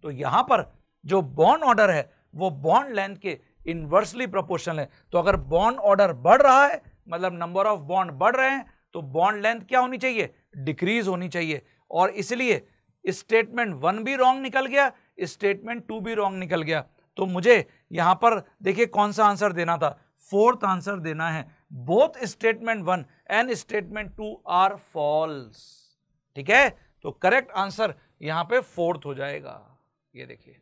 तो यहां पर जो बॉन्ड ऑर्डर है वो बॉन्ड लेंथ के इनवर्सली प्रोपोर्शनल है। तो अगर बॉन्ड ऑर्डर बढ़ रहा है मतलब नंबर ऑफ बॉन्ड बढ़ रहे हैं तो बॉन्ड लेंथ क्या होनी चाहिए? डिक्रीज होनी चाहिए, और इसलिए स्टेटमेंट 1 भी रॉन्ग निकल गया, स्टेटमेंट 2 भी रॉन्ग निकल गया। तो मुझे यहां पर देखिए कौन सा आंसर देना था, फोर्थ आंसर देना है। Both statement 1 and statement 2 are false, ठीक है, तो करेक्ट आंसर यहां पे फोर्थ हो जाएगा। ये देखिए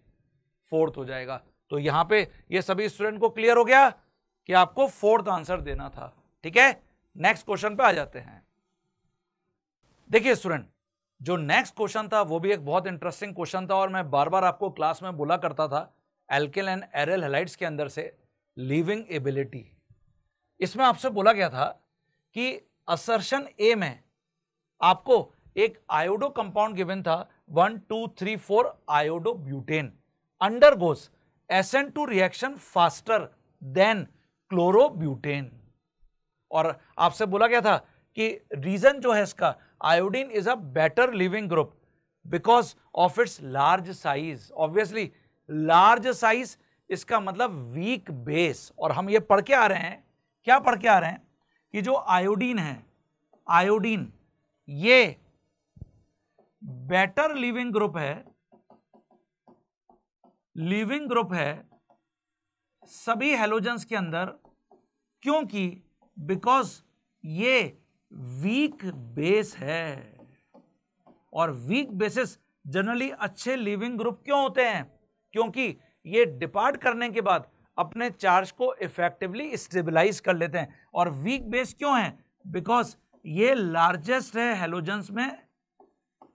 फोर्थ हो जाएगा। तो यहां पे ये सभी स्टूडेंट को क्लियर हो गया कि आपको फोर्थ आंसर देना था, ठीक है। नेक्स्ट क्वेश्चन पे आ जाते हैं। देखिए स्टूडेंट, जो नेक्स्ट क्वेश्चन था वो भी एक बहुत इंटरेस्टिंग क्वेश्चन था, और मैं बार बार आपको क्लास में बोला करता था एल्किल एंड एरिल हैलाइड्स के अंदर से लीविंग एबिलिटी। इसमें आपसे बोला गया था कि असर्शन ए में आपको एक आयोडो कंपाउंड गिवन था 1 2 3 4 iodo butane undergoes SN2 reaction faster than chlorobutane, और आपसे बोला गया था कि रीजन जो है इसका, iodine is a better leaving group because of its large size. Obviously large size इसका मतलब वीक बेस, और हम ये पढ़ के आ रहे हैं, क्या पढ़ के आ रहे हैं कि जो आयोडीन है, आयोडीन ये बेटर लिविंग ग्रुप है, लिविंग ग्रुप है सभी हैलोजेंस के अंदर, क्योंकि बिकॉज ये वीक बेस है, और वीक बेसिस जनरली अच्छे लिविंग ग्रुप क्यों होते हैं? क्योंकि ये डिपार्ट करने के बाद अपने चार्ज को इफेक्टिवली स्टेबलाइज कर लेते हैं। और वीक बेस क्यों है? बिकॉज ये लार्जेस्ट है हैलोजेंस में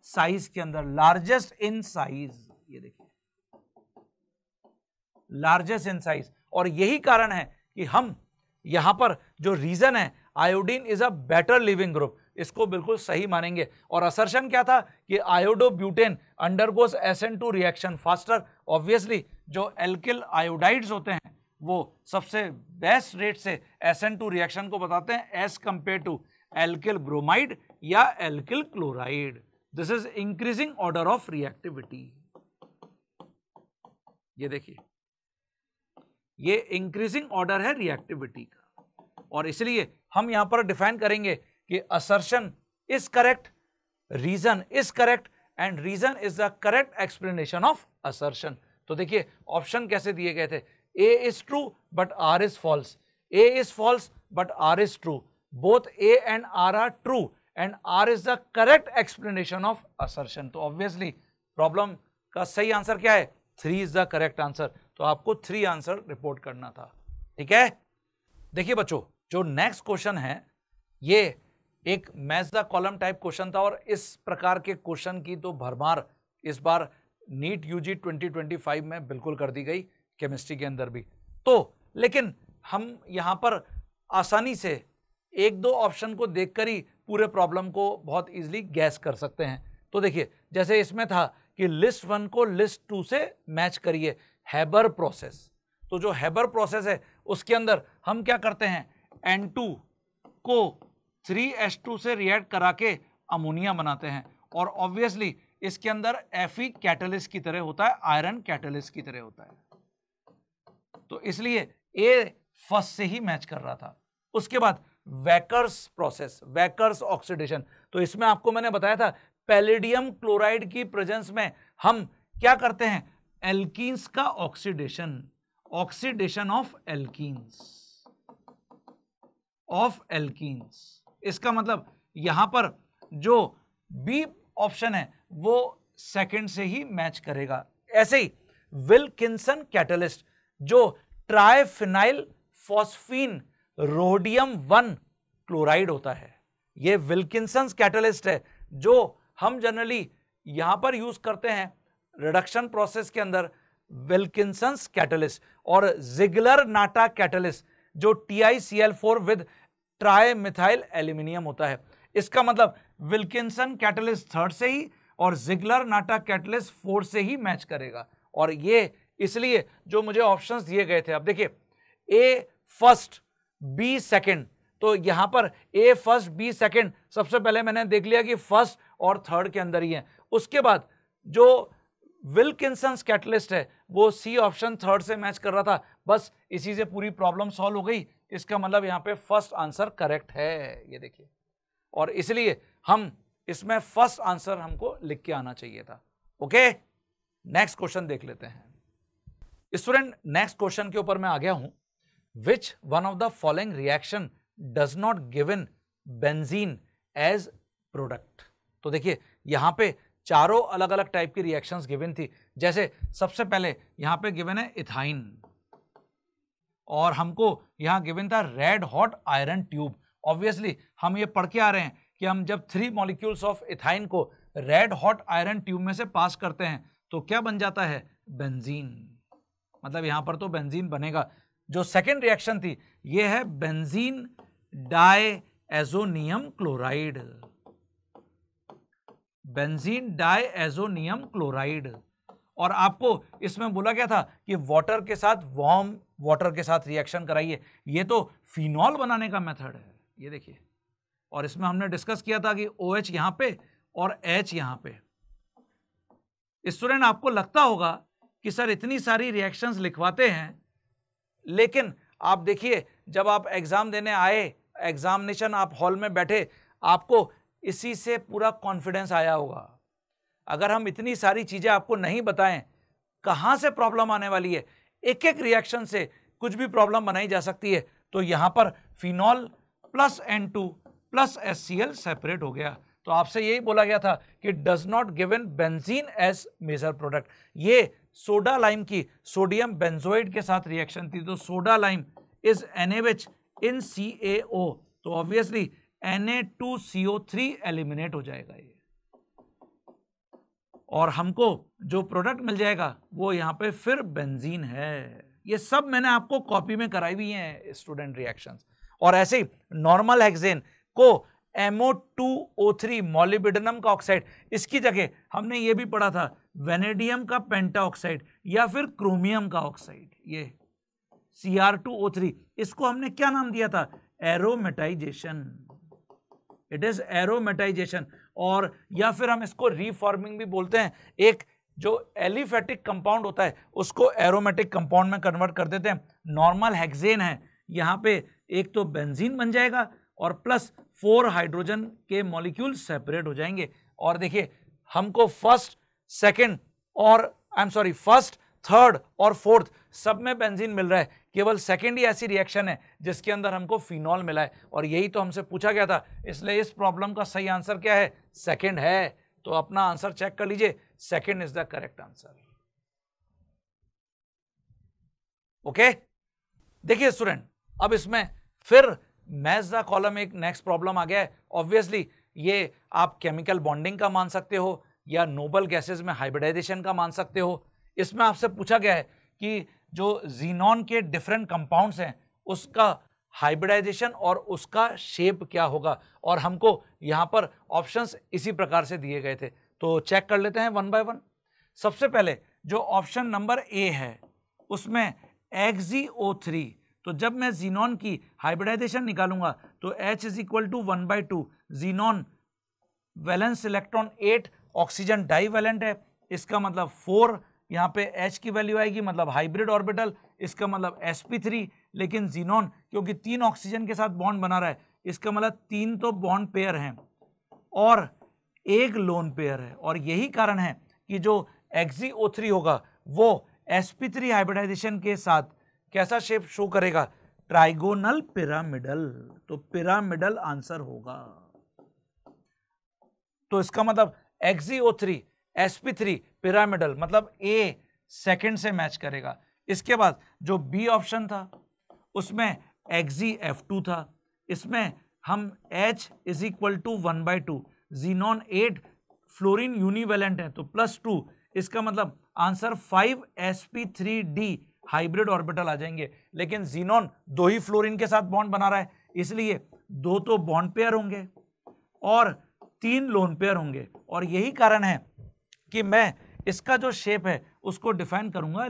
साइज के अंदर, लार्जेस्ट इन साइज, ये देखिए लार्जेस्ट इन साइज। और यही कारण है कि हम यहां पर जो रीजन है iodine is a better leaving group, इसको बिल्कुल सही मानेंगे। और असर्शन क्या था कि iodo butane undergoes SN2 reaction faster. Obviously जो एल्किल आयोडाइड्स होते हैं वो सबसे बेस्ट रेट से SN2 रिएक्शन को बताते हैं as compare to alkyl bromide या alkyl chloride. This is increasing order of reactivity. ये देखिए ये इंक्रीजिंग ऑर्डर है रिएक्टिविटी का, और इसलिए हम यहां पर डिफाइन करेंगे कि assertion is correct, reason is correct, and reason is the correct explanation of assertion. तो देखिए ऑप्शन कैसे दिए गए थे, A is true but R is false, A is false but R is true, both A and R true and R is the correct explanation of assertion. तो obviously problem का सही answer क्या है? 3 is the correct answer. तो आपको 3 answer report करना था। ठीक है, देखिए बच्चों, जो नेक्स्ट क्वेश्चन है ये एक match the column type question था, और इस प्रकार के क्वेश्चन की तो भरमार इस बार नीट यूजी 2025 में बिल्कुल कर दी गई, केमिस्ट्री के अंदर भी। तो लेकिन हम यहां पर आसानी से 1-2 ऑप्शन को देखकर ही पूरे प्रॉब्लम को बहुत इजीली गैस कर सकते हैं। तो देखिए, जैसे इसमें था कि लिस्ट 1 को लिस्ट 2 से मैच करिए, हैबर प्रोसेस। तो जो हैबर प्रोसेस है उसके अंदर हम क्या करते हैं, N2 को 3H2 से रिएक्ट करा के अमोनिया बनाते हैं, और ऑब्वियसली इसके अंदर Fe कैटलिस्ट की तरह होता है, आयरन कैटलिस्ट की तरह होता है। तो इसलिए ए फर्स्ट से ही मैच कर रहा था। उसके बाद वैकर्स प्रोसेस, वैकर्स ऑक्सीडेशन। तो इसमें आपको मैंने बताया था पैलेडियम क्लोराइड की प्रेजेंस में हम क्या करते हैं, एल्कीन्स का ऑक्सीडेशन, ऑक्सीडेशन ऑफ एल्कीन्स। इसका मतलब यहां पर जो बी ऑप्शन है वो सेकंड से ही मैच करेगा। ऐसे ही विल्किंसन कैटलिस्ट, जो ट्राइफिनाइल फॉस्फीन रोडियम 1 क्लोराइड होता है, ये विल्किंसन कैटलिस्ट है जो हम जनरली यहां पर यूज करते हैं रिडक्शन प्रोसेस के अंदर, विल्किंसन कैटलिस्ट। और जिगलर नाटा कैटलिस्ट जो TiCl4 विद ट्राइमिथाइल एल्यूमिनियम होता है। इसका मतलब विल्किंसन कैटलिस्ट 3rd से ही और जिगलर नाटा कैटलिस्ट 4 से ही मैच करेगा। और ये इसलिए जो मुझे ऑप्शंस दिए गए थे, अब देखिए A फर्स्ट B सेकंड, तो यहां पर A फर्स्ट B सेकंड सबसे पहले मैंने देख लिया कि फर्स्ट और थर्ड के अंदर ही है। उसके बाद जो विल्किंसन कैटलिस्ट है वो C ऑप्शन 3rd से मैच कर रहा था, बस इसी से पूरी प्रॉब्लम सॉल्व हो गई। इसका मतलब यहां पे फर्स्ट आंसर करेक्ट है, ये देखिए, और इसलिए हम इसमें फर्स्ट आंसर हमको लिख के आना चाहिए था। ओके, नेक्स्ट क्वेश्चन देख लेते हैं स्टूडेंट। नेक्स्ट क्वेश्चन के ऊपर मैं आ गया हूं। Which one of the following reaction does not given benzene as product. तो देखिए यहां पे चारों अलग अलग टाइप की रिएक्शंस गिवन थी। जैसे सबसे पहले यहां पे गिवन है इथाइन, और हमको यहां गिवन था red hot iron tube. Obviously हम ये पढ़ के आ रहे हैं कि हम जब 3 मॉलिक्यूल्स ऑफ इथाइन को रेड हॉट आयरन ट्यूब में से पास करते हैं तो क्या बन जाता है, बेंजीन। मतलब यहां पर तो बेंजीन बनेगा। जो सेकेंड रिएक्शन थी ये है benzene diazonium chloride, benzene diazonium chloride. और आपको इसमें बोला गया था कि वाटर के साथ, वार्म वाटर के साथ रिएक्शन कराइए। ये तो फिनॉल बनाने का मेथड है, ये देखिए। और इसमें हमने डिस्कस किया था कि OH यहां पे और H यहां पे। स्टूडेंट आपको लगता होगा कि सर इतनी सारी रिएक्शंस लिखवाते हैं, लेकिन आप देखिए जब आप एग्जाम देने आए, एग्जामिनेशन आप हॉल में बैठे, आपको इसी से पूरा कॉन्फिडेंस आया होगा। अगर हम इतनी सारी चीजें आपको नहीं बताएं, कहां से प्रॉब्लम आने वाली है, एक एक रिएक्शन से कुछ भी प्रॉब्लम बनाई जा सकती है। तो यहां पर phenol plus N2 plus HCl separate हो गया। तो आपसे यही बोला गया था कि does not given benzene as major product. ये सोडा लाइम की सोडियम बेंजोइड के साथ रिएक्शन थी, तो soda lime is NaOH in CaO, तो ऑब्वियसली Na2CO3 एलिमिनेट हो जाएगा ये, और हमको जो प्रोडक्ट मिल जाएगा वो यहां पे फिर बेंजीन है। ये सब मैंने आपको कॉपी में कराई हुई है स्टूडेंट रिएक्शंस। और ऐसे ही नॉर्मल हेक्सेन को MO2O3 मोलिब्डेनम का ऑक्साइड, इसकी जगह हमने ये भी पढ़ा था वेनेडियम का पेंटा ऑक्साइड या फिर क्रोमियम का ऑक्साइड, ये Cr2O3, इसको हमने क्या नाम दिया था, एरोमेटाइजेशन। इट इज एरोमेटाइजेशन, और या फिर हम इसको रीफॉर्मिंग भी बोलते हैं। एक जो एलिफेटिक कंपाउंड होता है उसको एरोमेटिक कंपाउंड में कन्वर्ट कर देते हैं। नॉर्मल हेक्सेन है, यहां पे एक तो बेंजीन बन जाएगा और प्लस 4 हाइड्रोजन के मॉलिक्यूल सेपरेट हो जाएंगे। और देखिए हमको फर्स्ट, सेकंड और फर्स्ट, थर्ड और फोर्थ सब में बेंजीन मिल रहा है, केवल सेकेंड ही ऐसी रिएक्शन है जिसके अंदर हमको फिनॉल मिला है, और यही तो हमसे पूछा गया था। इसलिए इस प्रॉब्लम का सही आंसर क्या है? सेकेंड है। तो अपना आंसर चेक कर लीजिए, second is the correct answer. Okay, देखिए स्टूडेंट, अब इसमें फिर मैच द कॉलम एक नेक्स्ट प्रॉब्लम आ गया है। ऑब्वियसली ये आप केमिकल बॉन्डिंग का मान सकते हो या नोबल गैसेस में हाइब्रिडाइजेशन का मान सकते हो। इसमें आपसे पूछा गया है कि जो जीनॉन के डिफरेंट कंपाउंड्स हैं उसका हाइब्रिडाइजेशन और उसका शेप क्या होगा, और हमको यहाँ पर ऑप्शंस इसी प्रकार से दिए गए थे। तो चेक कर लेते हैं वन बाय वन। सबसे पहले जो ऑप्शन नंबर ए है उसमें XeO3, तो जब मैं जीनॉन की हाइब्रिडाइजेशन निकालूंगा तो H is equal to 1/2, xenon valence electron 8, oxygen divalent है, इसका मतलब 4, यहाँ पे H की वैल्यू आएगी, मतलब हाइब्रिड ऑर्बिटल, इसका मतलब sp3, लेकिन जीनॉन क्योंकि 3 ऑक्सीजन के साथ बॉन्ड बना रहा है, इसका मतलब 3 तो बॉन्ड पेयर हैं और एक लोन पेयर है, और यही कारण है कि जो XeO3 होगा वो sp3 हाइब्रिडाइजेशन के साथ कैसा शेप शो करेगा? Trigonal pyramidal. तो पिरामिडल आंसर होगा। तो इसका मतलब XeO3 sp3 पिरामिडल, मतलब A सेकंड से मैच करेगा। इसके बाद जो बी ऑप्शन था उसमें XeF2 था, इसमें हम H is equal to 1/2, xenon 8, fluorine univalent है तो +2, इसका मतलब आंसर 5 sp3d हाइब्रिड ऑर्बिटल आ जाएंगे। लेकिन जीनॉन 2 ही फ्लोरीन के साथ बॉन्ड बना रहा है, इसलिए 2 तो बॉन्ड पेयर होंगे और 3 लोन पेयर होंगे, और यही कारण है कि मैं इसका जो शेप है उसको डिफाइन करूंगा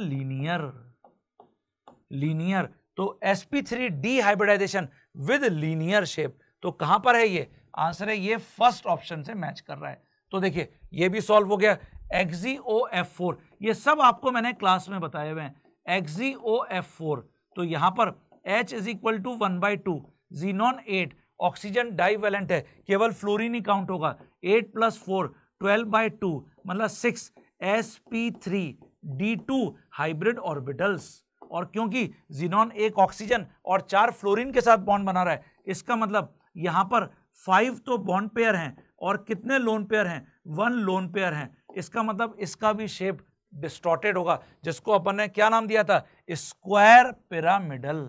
लीनियर। तो sp3d hybridisation with linear shape, तो कहां पर है ये? आंसर है ये फर्स्ट ऑप्शन से मैच कर रहा है। तो देखिए ये भी सॉल्व हो गया। XeOF4, ये सब आपको मैंने क्लास में बताए हुए हैं। XeOF4, तो यहां पर H is equal to 1/2, xenon 8, oxygen divalent है, केवल फ्लोरीन ही काउंट होगा, 8 + 4 12/2 मतलब 6 sp3d2 हाइब्रिड ऑर्बिटल्स, और क्योंकि जीनॉन 1 ऑक्सीजन और 4 फ्लोरीन के साथ बॉन्ड बना रहा है, इसका मतलब यहां पर 5 तो बॉन्ड पेयर हैं और कितने लोन पेयर हैं? 1 लोन पेयर हैं, इसका मतलब इसका भी शेप डिस्टॉर्टेड होगा, जिसको अपन ने क्या नाम दिया था? Square pyramidal.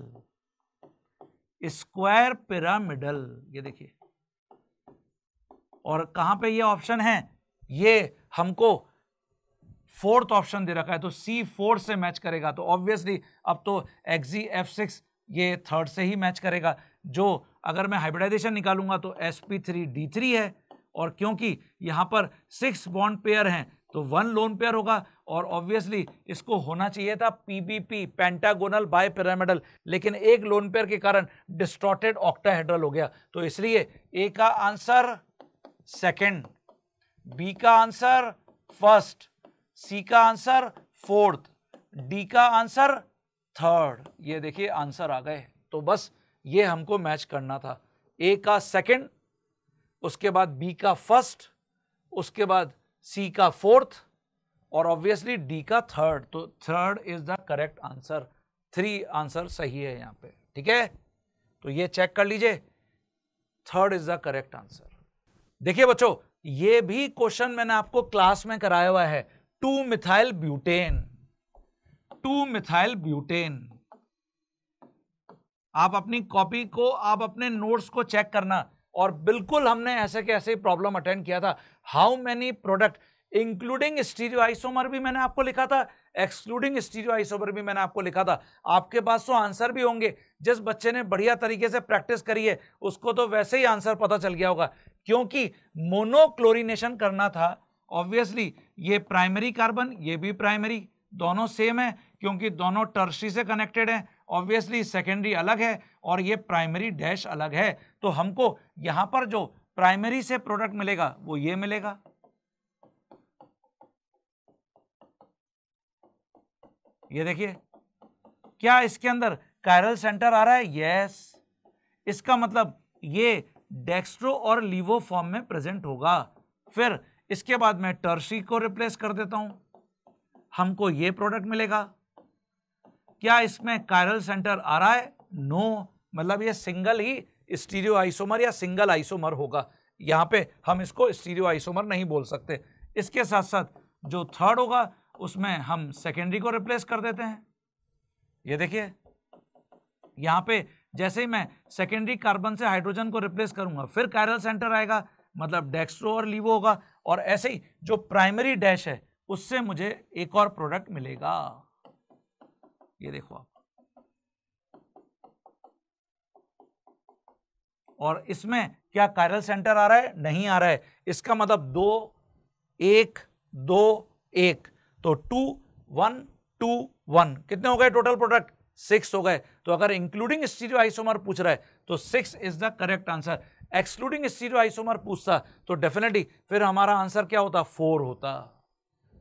ये देखिए, और कहां पे ये ऑप्शन है? ये हमको फोर्थ ऑप्शन दे रखा है, तो C4 से मैच करेगा। तो ऑब्वियसली अब तो XeF6 ये थर्ड से ही मैच करेगा, जो अगर मैं हाइब्रिडाइजेशन निकालूंगा तो sp3d3 है, और क्योंकि यहां पर 6 बॉन्ड पेयर हैं तो 1 लोन पेयर होगा, और ऑब्वियसली इसको होना चाहिए था PBP, पेंटागोनल बाय पिरामिडल, लेकिन एक लोन पेयर के कारण डिस्टॉर्टेड ऑक्टाहेड्रल हो गया। तो इसलिए A का आंसर सेकंड, B का आंसर फर्स्ट, C का आंसर फोर्थ, D का आंसर थर्ड। ये देखिए आंसर आ गए। तो बस ये हमको मैच करना था, A का सेकंड, उसके बाद B का फर्स्ट, उसके बाद C का फोर्थ, और ऑब्वियसली D का थर्ड। तो third is the correct answer. 3 answer सही है यहाँ पे, ठीक है? तो ये चेक कर लीजिए, third is the correct answer. देखिए बच्चों, ये भी क्वेश्चन मैंने आपको क्लास में कराया हुआ है। 2-मिथाइल ब्यूटेन। आप अपनी कॉपी को, आप अपने नोट्स को चेक करना, और बिल्कुल हमने ऐसे के ऐसे प्रॉब्लम अटेंड किया था। हाउ मेनी प्रोडक्ट इंक्लूडिंग स्टीरियोआइसोमर भी मैंने आपको लिखा था, एक्सक्लूडिंग स्टीरियोआइसोमर भी मैंने आपको लिखा था। आपके पास तो आंसर भी होंगे। जिस बच्चे ने बढ़िया तरीके से प्रैक्टिस करी है उसको तो वैसे ही आंसर पता चल गया होगा, क्योंकि मोनोक्लोरिनेशन करना था। ऑब्वियसली ये प्राइमरी कार्बन, ये भी प्राइमरी, दोनों सेम है क्योंकि दोनों टर्शरी से कनेक्टेड है। ऑब्वियसली सेकेंडरी अलग है और ये प्राइमरी डैश अलग है। तो हमको यहां पर जो प्राइमरी से प्रोडक्ट मिलेगा वो ये मिलेगा। ये देखिए, क्या इसके अंदर कायरल सेंटर आ रहा है? यस। इसका मतलब ये डेक्स्ट्रो और लीवो फॉर्म में प्रेजेंट होगा। फिर इसके बाद मैं टर्शरी को रिप्लेस कर देता हूं, हमको ये प्रोडक्ट मिलेगा। क्या इसमें कायरल सेंटर आ रहा है? नो, मतलब ये सिंगल ही स्टीरियो आइसोमर या सिंगल आइसोमर होगा। यहां पे हम इसको स्टीरियो आइसोमर नहीं बोल सकते। इसके साथ साथ जो थर्ड होगा उसमें हम सेकेंडरी को रिप्लेस कर देते हैं। ये देखिए यहां पे जैसे ही मैं सेकेंडरी कार्बन से हाइड्रोजन को रिप्लेस करूंगा फिर कायरल सेंटर आएगा, मतलब डेक्स्ट्रो और लीवो होगा, और ऐसे ही जो प्राइमरी डैश है उससे मुझे एक और प्रोडक्ट मिलेगा। ये देखो आप, और इसमें क्या कायरल सेंटर आ रहा है? नहीं आ रहा है। इसका मतलब 2 1 2 1, तो 2 1 2 1 कितने हो गए टोटल प्रोडक्ट? 6 हो गए। तो अगर इंक्लूडिंग स्टीरियो आइसोमर पूछ रहा है तो 6 is the correct answer. Excluding stereo isomer पूछता तो डेफिनेटली फिर हमारा आंसर क्या होता? 4 होता।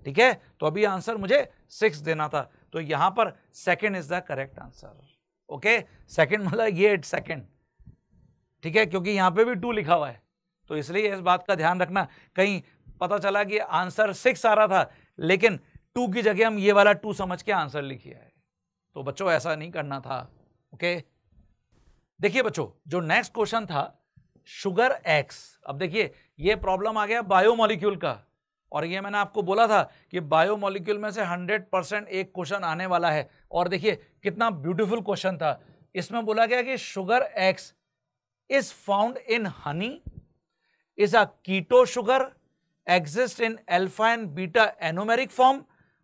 ठीक है, तो अभी आंसर मुझे 6 देना था, तो यहां पर second is the correct answer. Okay, second मतलब ये सेकंड, ठीक है, क्योंकि यहां पे भी 2 लिखा हुआ है, तो इसलिए इस बात का ध्यान रखना। कहीं पता चला कि आंसर 6 आ रहा था लेकिन 2 की जगह हम ये वाला 2 समझ के आंसर लिखिए है, तो बच्चों ऐसा नहीं करना था। ओके, देखिए बच्चों जो नेक्स्ट क्वेश्चन था शुगर एक्स। अब देखिए ये प्रॉब्लम आ गया बायोमोलिक्यूल का, और ये मैंने आपको बोला था कि बायोमोलिक्यूल में से 100% एक क्वेश्चन आने वाला है। और देखिए कितना ब्यूटीफुल क्वेश्चन था। इसमें बोला गया कि sugar x is found in honey, is a keto sugar, exists in alpha and beta anomeric form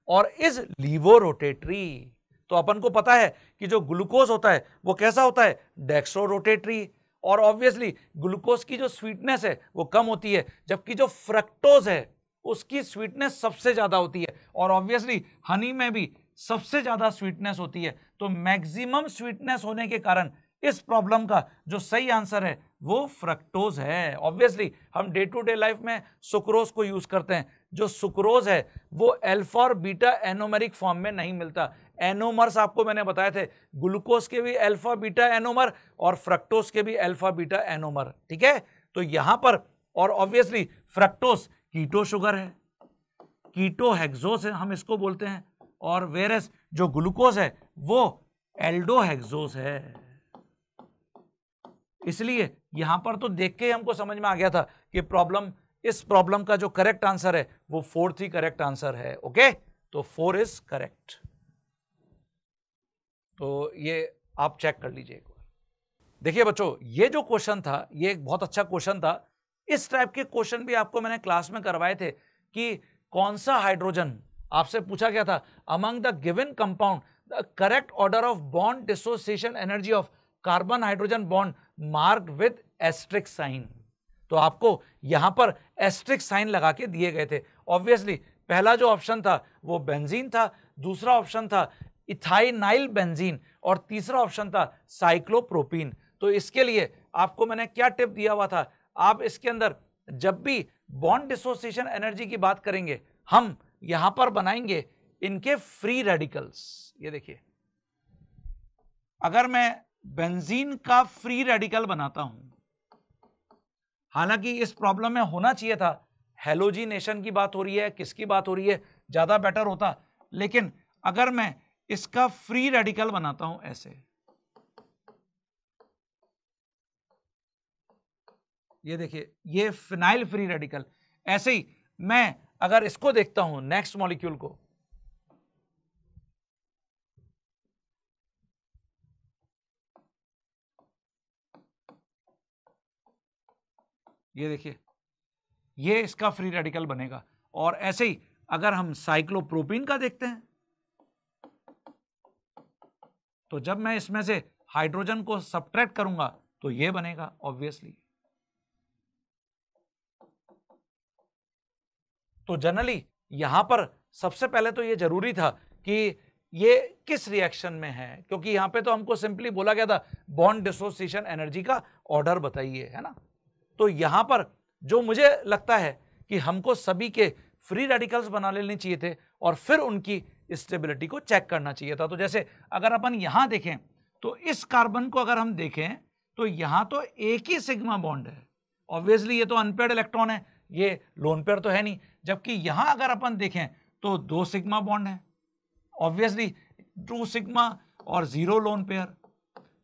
और is levorotatory। तो अपन को पता है कि जो ग्लूकोज होता है वो कैसा होता है? डेक्स्ट्रोरोटेटरी, और ऑब्वियसली ग्लूकोज की जो स्वीटनेस है वो कम होती है, जबकि जो फ्रक्टोज है उसकी स्वीटनेस सबसे ज्यादा होती है, और ऑब्वियसली हनी में भी सबसे ज्यादा स्वीटनेस होती है। तो मैक्सिमम स्वीटनेस होने के कारण इस प्रॉब्लम का जो सही आंसर है वो फ्रक्टोज है। ऑब्वियसली हम डे टू डे लाइफ में सुक्रोज को यूज करते हैं। जो सुक्रोज है वो अल्फा और बीटा एनोमेरिक फॉर्म में नहीं मिलता। एनोमर्स आपको मैंने बताए थे, ग्लूकोज के भी अल्फा बीटा एनोमर और फ्रक्टोज के भी अल्फा बीटा एनोमर। ठीक है, तो यहां पर और ऑब्वियसली फ्रक्टोज कीटो शुगर है, कीटो हेक्सोस है हम इसको बोलते हैं, और वेरस जो ग्लूकोज है वो एल्डो हेक्सोस है। इसलिए यहां पर तो देख के हमको समझ में आ गया था कि इस प्रॉब्लम का जो करेक्ट आंसर है वो 4th ही करेक्ट आंसर है। ओके, तो 4 इज करेक्ट। तो ये आप चेक कर लीजिए एक बार। देखिए बच्चों ये जो क्वेश्चन था ये एक बहुत अच्छा क्वेश्चन था। इस टाइप के क्वेश्चन भी आपको मैंने क्लास में करवाए थे कि कौन सा हाइड्रोजन, आपसे पूछा गया था among the given compound the correct order of bond dissociation energy of carbon hydrogen bond marked with asterisk sign. तो आपको यहां पर एस्ट्रिक साइन लगा के दिए गए थे। ऑब्वियसली पहला जो ऑप्शन था वो बेंजीन था, दूसरा ऑप्शन था इथाइनाइल बेंजीन, और तीसरा ऑप्शन था साइक्लोप्रोपीन। तो इसके लिए आपको मैंने क्या टिप दिया हुआ था, आप इसके अंदर जब भी बॉन्ड डिसोसिएशन एनर्जी की बात करेंगे हम यहां पर बनाएंगे इनके फ्री रेडिकल्स। ये देखिए अगर मैं बेंजीन का फ्री रेडिकल बनाता हूं, हालांकि इस प्रॉब्लम में होना चाहिए था हेलोजिनेशन की बात हो रही है, किसकी बात हो रही है, ज्यादा बेटर होता, लेकिन अगर मैं इसका फ्री रेडिकल बनाता हूं ऐसे, ये देखिए ये फिनाइल फ्री रेडिकल, ऐसे ही मैं अगर इसको देखता हूं नेक्स्ट मॉलिक्यूल को, ये देखिए ये इसका फ्री रेडिकल बनेगा। और ऐसे ही अगर हम साइक्लोप्रोपीन का देखते हैं तो जब मैं इसमें से हाइड्रोजन को सब्ट्रैक्ट करूंगा तो ये बनेगा ऑब्वियसली। तो जनरली यहां पर सबसे पहले तो ये जरूरी था कि ये किस रिएक्शन में है, क्योंकि यहां पे तो हमको सिंपली बोला गया था बॉन्ड डिसोसिएशन एनर्जी का ऑर्डर बताइए, है ना। तो यहां पर जो मुझे लगता है कि हमको सभी के फ्री रेडिकल्स बना लेने चाहिए थे और फिर उनकी स्टेबिलिटी को चेक करना चाहिए था। तो जैसे अगर अपन यहां देखें तो इस कार्बन को अगर हम देखें तो यहां तो एक ही सिग्मा बॉन्ड है, ऑब्वियसली ये तो अनपेयर्ड इलेक्ट्रॉन है, ये लोन पेयर तो है नहीं। जबकि यहां अगर अपन देखें तो 2 सिग्मा बॉन्ड है, ऑब्वियसली 2 सिग्मा और 0 लोन पेयर,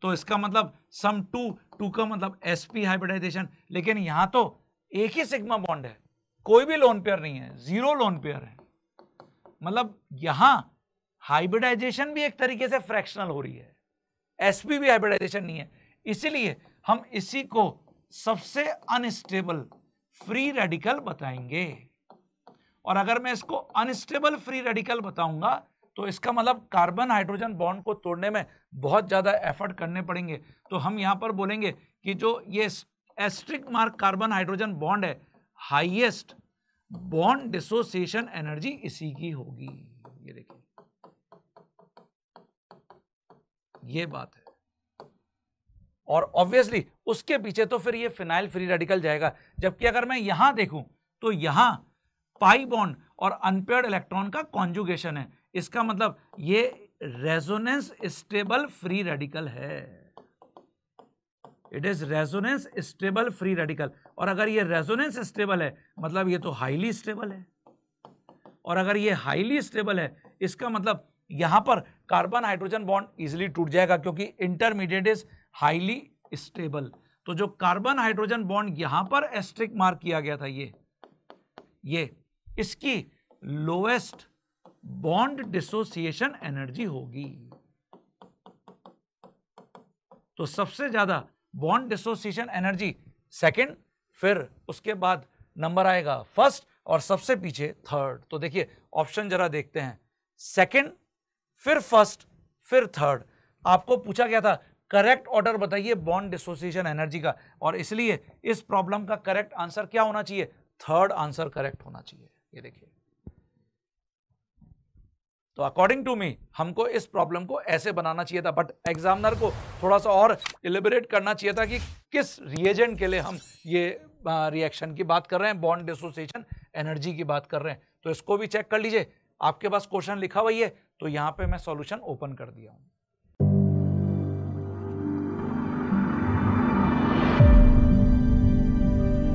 तो इसका मतलब सम 2 का मतलब sp हाइब्रिडाइजेशन। लेकिन यहां तो एक ही सिग्मा बॉन्ड है, कोई भी लोन पेयर नहीं है, 0 लोन पेयर है, मतलब यहां हाइब्रिडाइजेशन भी एक तरीके से फ्रैक्शनल हो रही है, sp भी हाइब्रिडाइजेशन नहीं है। इसीलिए हम इसी को सबसे अनस्टेबल फ्री रेडिकल बताएंगे। और अगर मैं इसको अनस्टेबल फ्री रेडिकल बताऊंगा तो इसका मतलब कार्बन हाइड्रोजन बॉन्ड को तोड़ने में बहुत ज्यादा एफर्ट करने पड़ेंगे। तो हम यहां पर बोलेंगे कि जो ये asterisk mark carbon hydrogen bond है, हाईएस्ट बॉन्ड डिसोसिएशन एनर्जी इसी की होगी। ये देखिए, ये बात है। और ऑब्वियसली उसके पीछे तो फिर ये फिनाइल फ्री रेडिकल जाएगा। जबकि अगर मैं यहां देखूं तो यहां पाई बॉन्ड और अनपेयर्ड इलेक्ट्रॉन का कॉन्जुगेशन है, इसका मतलब ये रेजोनेंस स्टेबल फ्री रेडिकल है, it is resonance stable free radical. और अगर ये रेजोनेंस स्टेबल है मतलब ये तो हाईली स्टेबल है, और अगर ये हाईली स्टेबल है इसका मतलब यहां पर कार्बन हाइड्रोजन बॉन्ड इजीली टूट जाएगा, क्योंकि इंटरमीडिएट इज हाईली स्टेबल। तो जो कार्बन हाइड्रोजन बॉन्ड यहां पर एस्ट्रिक मार्क किया गया था, ये इसकी लोएस्ट बॉन्ड डिसोसिएशन एनर्जी होगी। तो सबसे ज्यादा बॉन्ड डिसोसिएशन एनर्जी सेकंड, फिर उसके बाद नंबर आएगा फर्स्ट और सबसे पीछे थर्ड। तो देखिए ऑप्शन जरा देखते हैं, सेकंड, फिर फर्स्ट, फिर थर्ड। आपको पूछा गया था करेक्ट ऑर्डर बताइए बॉन्ड डिसोसिएशन एनर्जी का, और इसलिए इस प्रॉब्लम का करेक्ट आंसर क्या होना चाहिए, थर्ड आंसर करेक्ट होना चाहिए। ये देखिए, तो अकॉर्डिंग टू मी हमको इस प्रॉब्लम को ऐसे बनाना चाहिए था, बट एग्जामिनर को थोड़ा सा और इलेबोरेट करना चाहिए था कि किस रिएजेंट के लिए हम ये रिएक्शन की बात कर रहे हैं, बॉन्ड डिसोसिएशन एनर्जी की बात कर रहे हैं। तो इसको भी चेक कर लीजिए, आपके पास क्वेश्चन लिखा हुआ है तो यहां पे मैं सॉल्यूशन ओपन कर दिया हूं।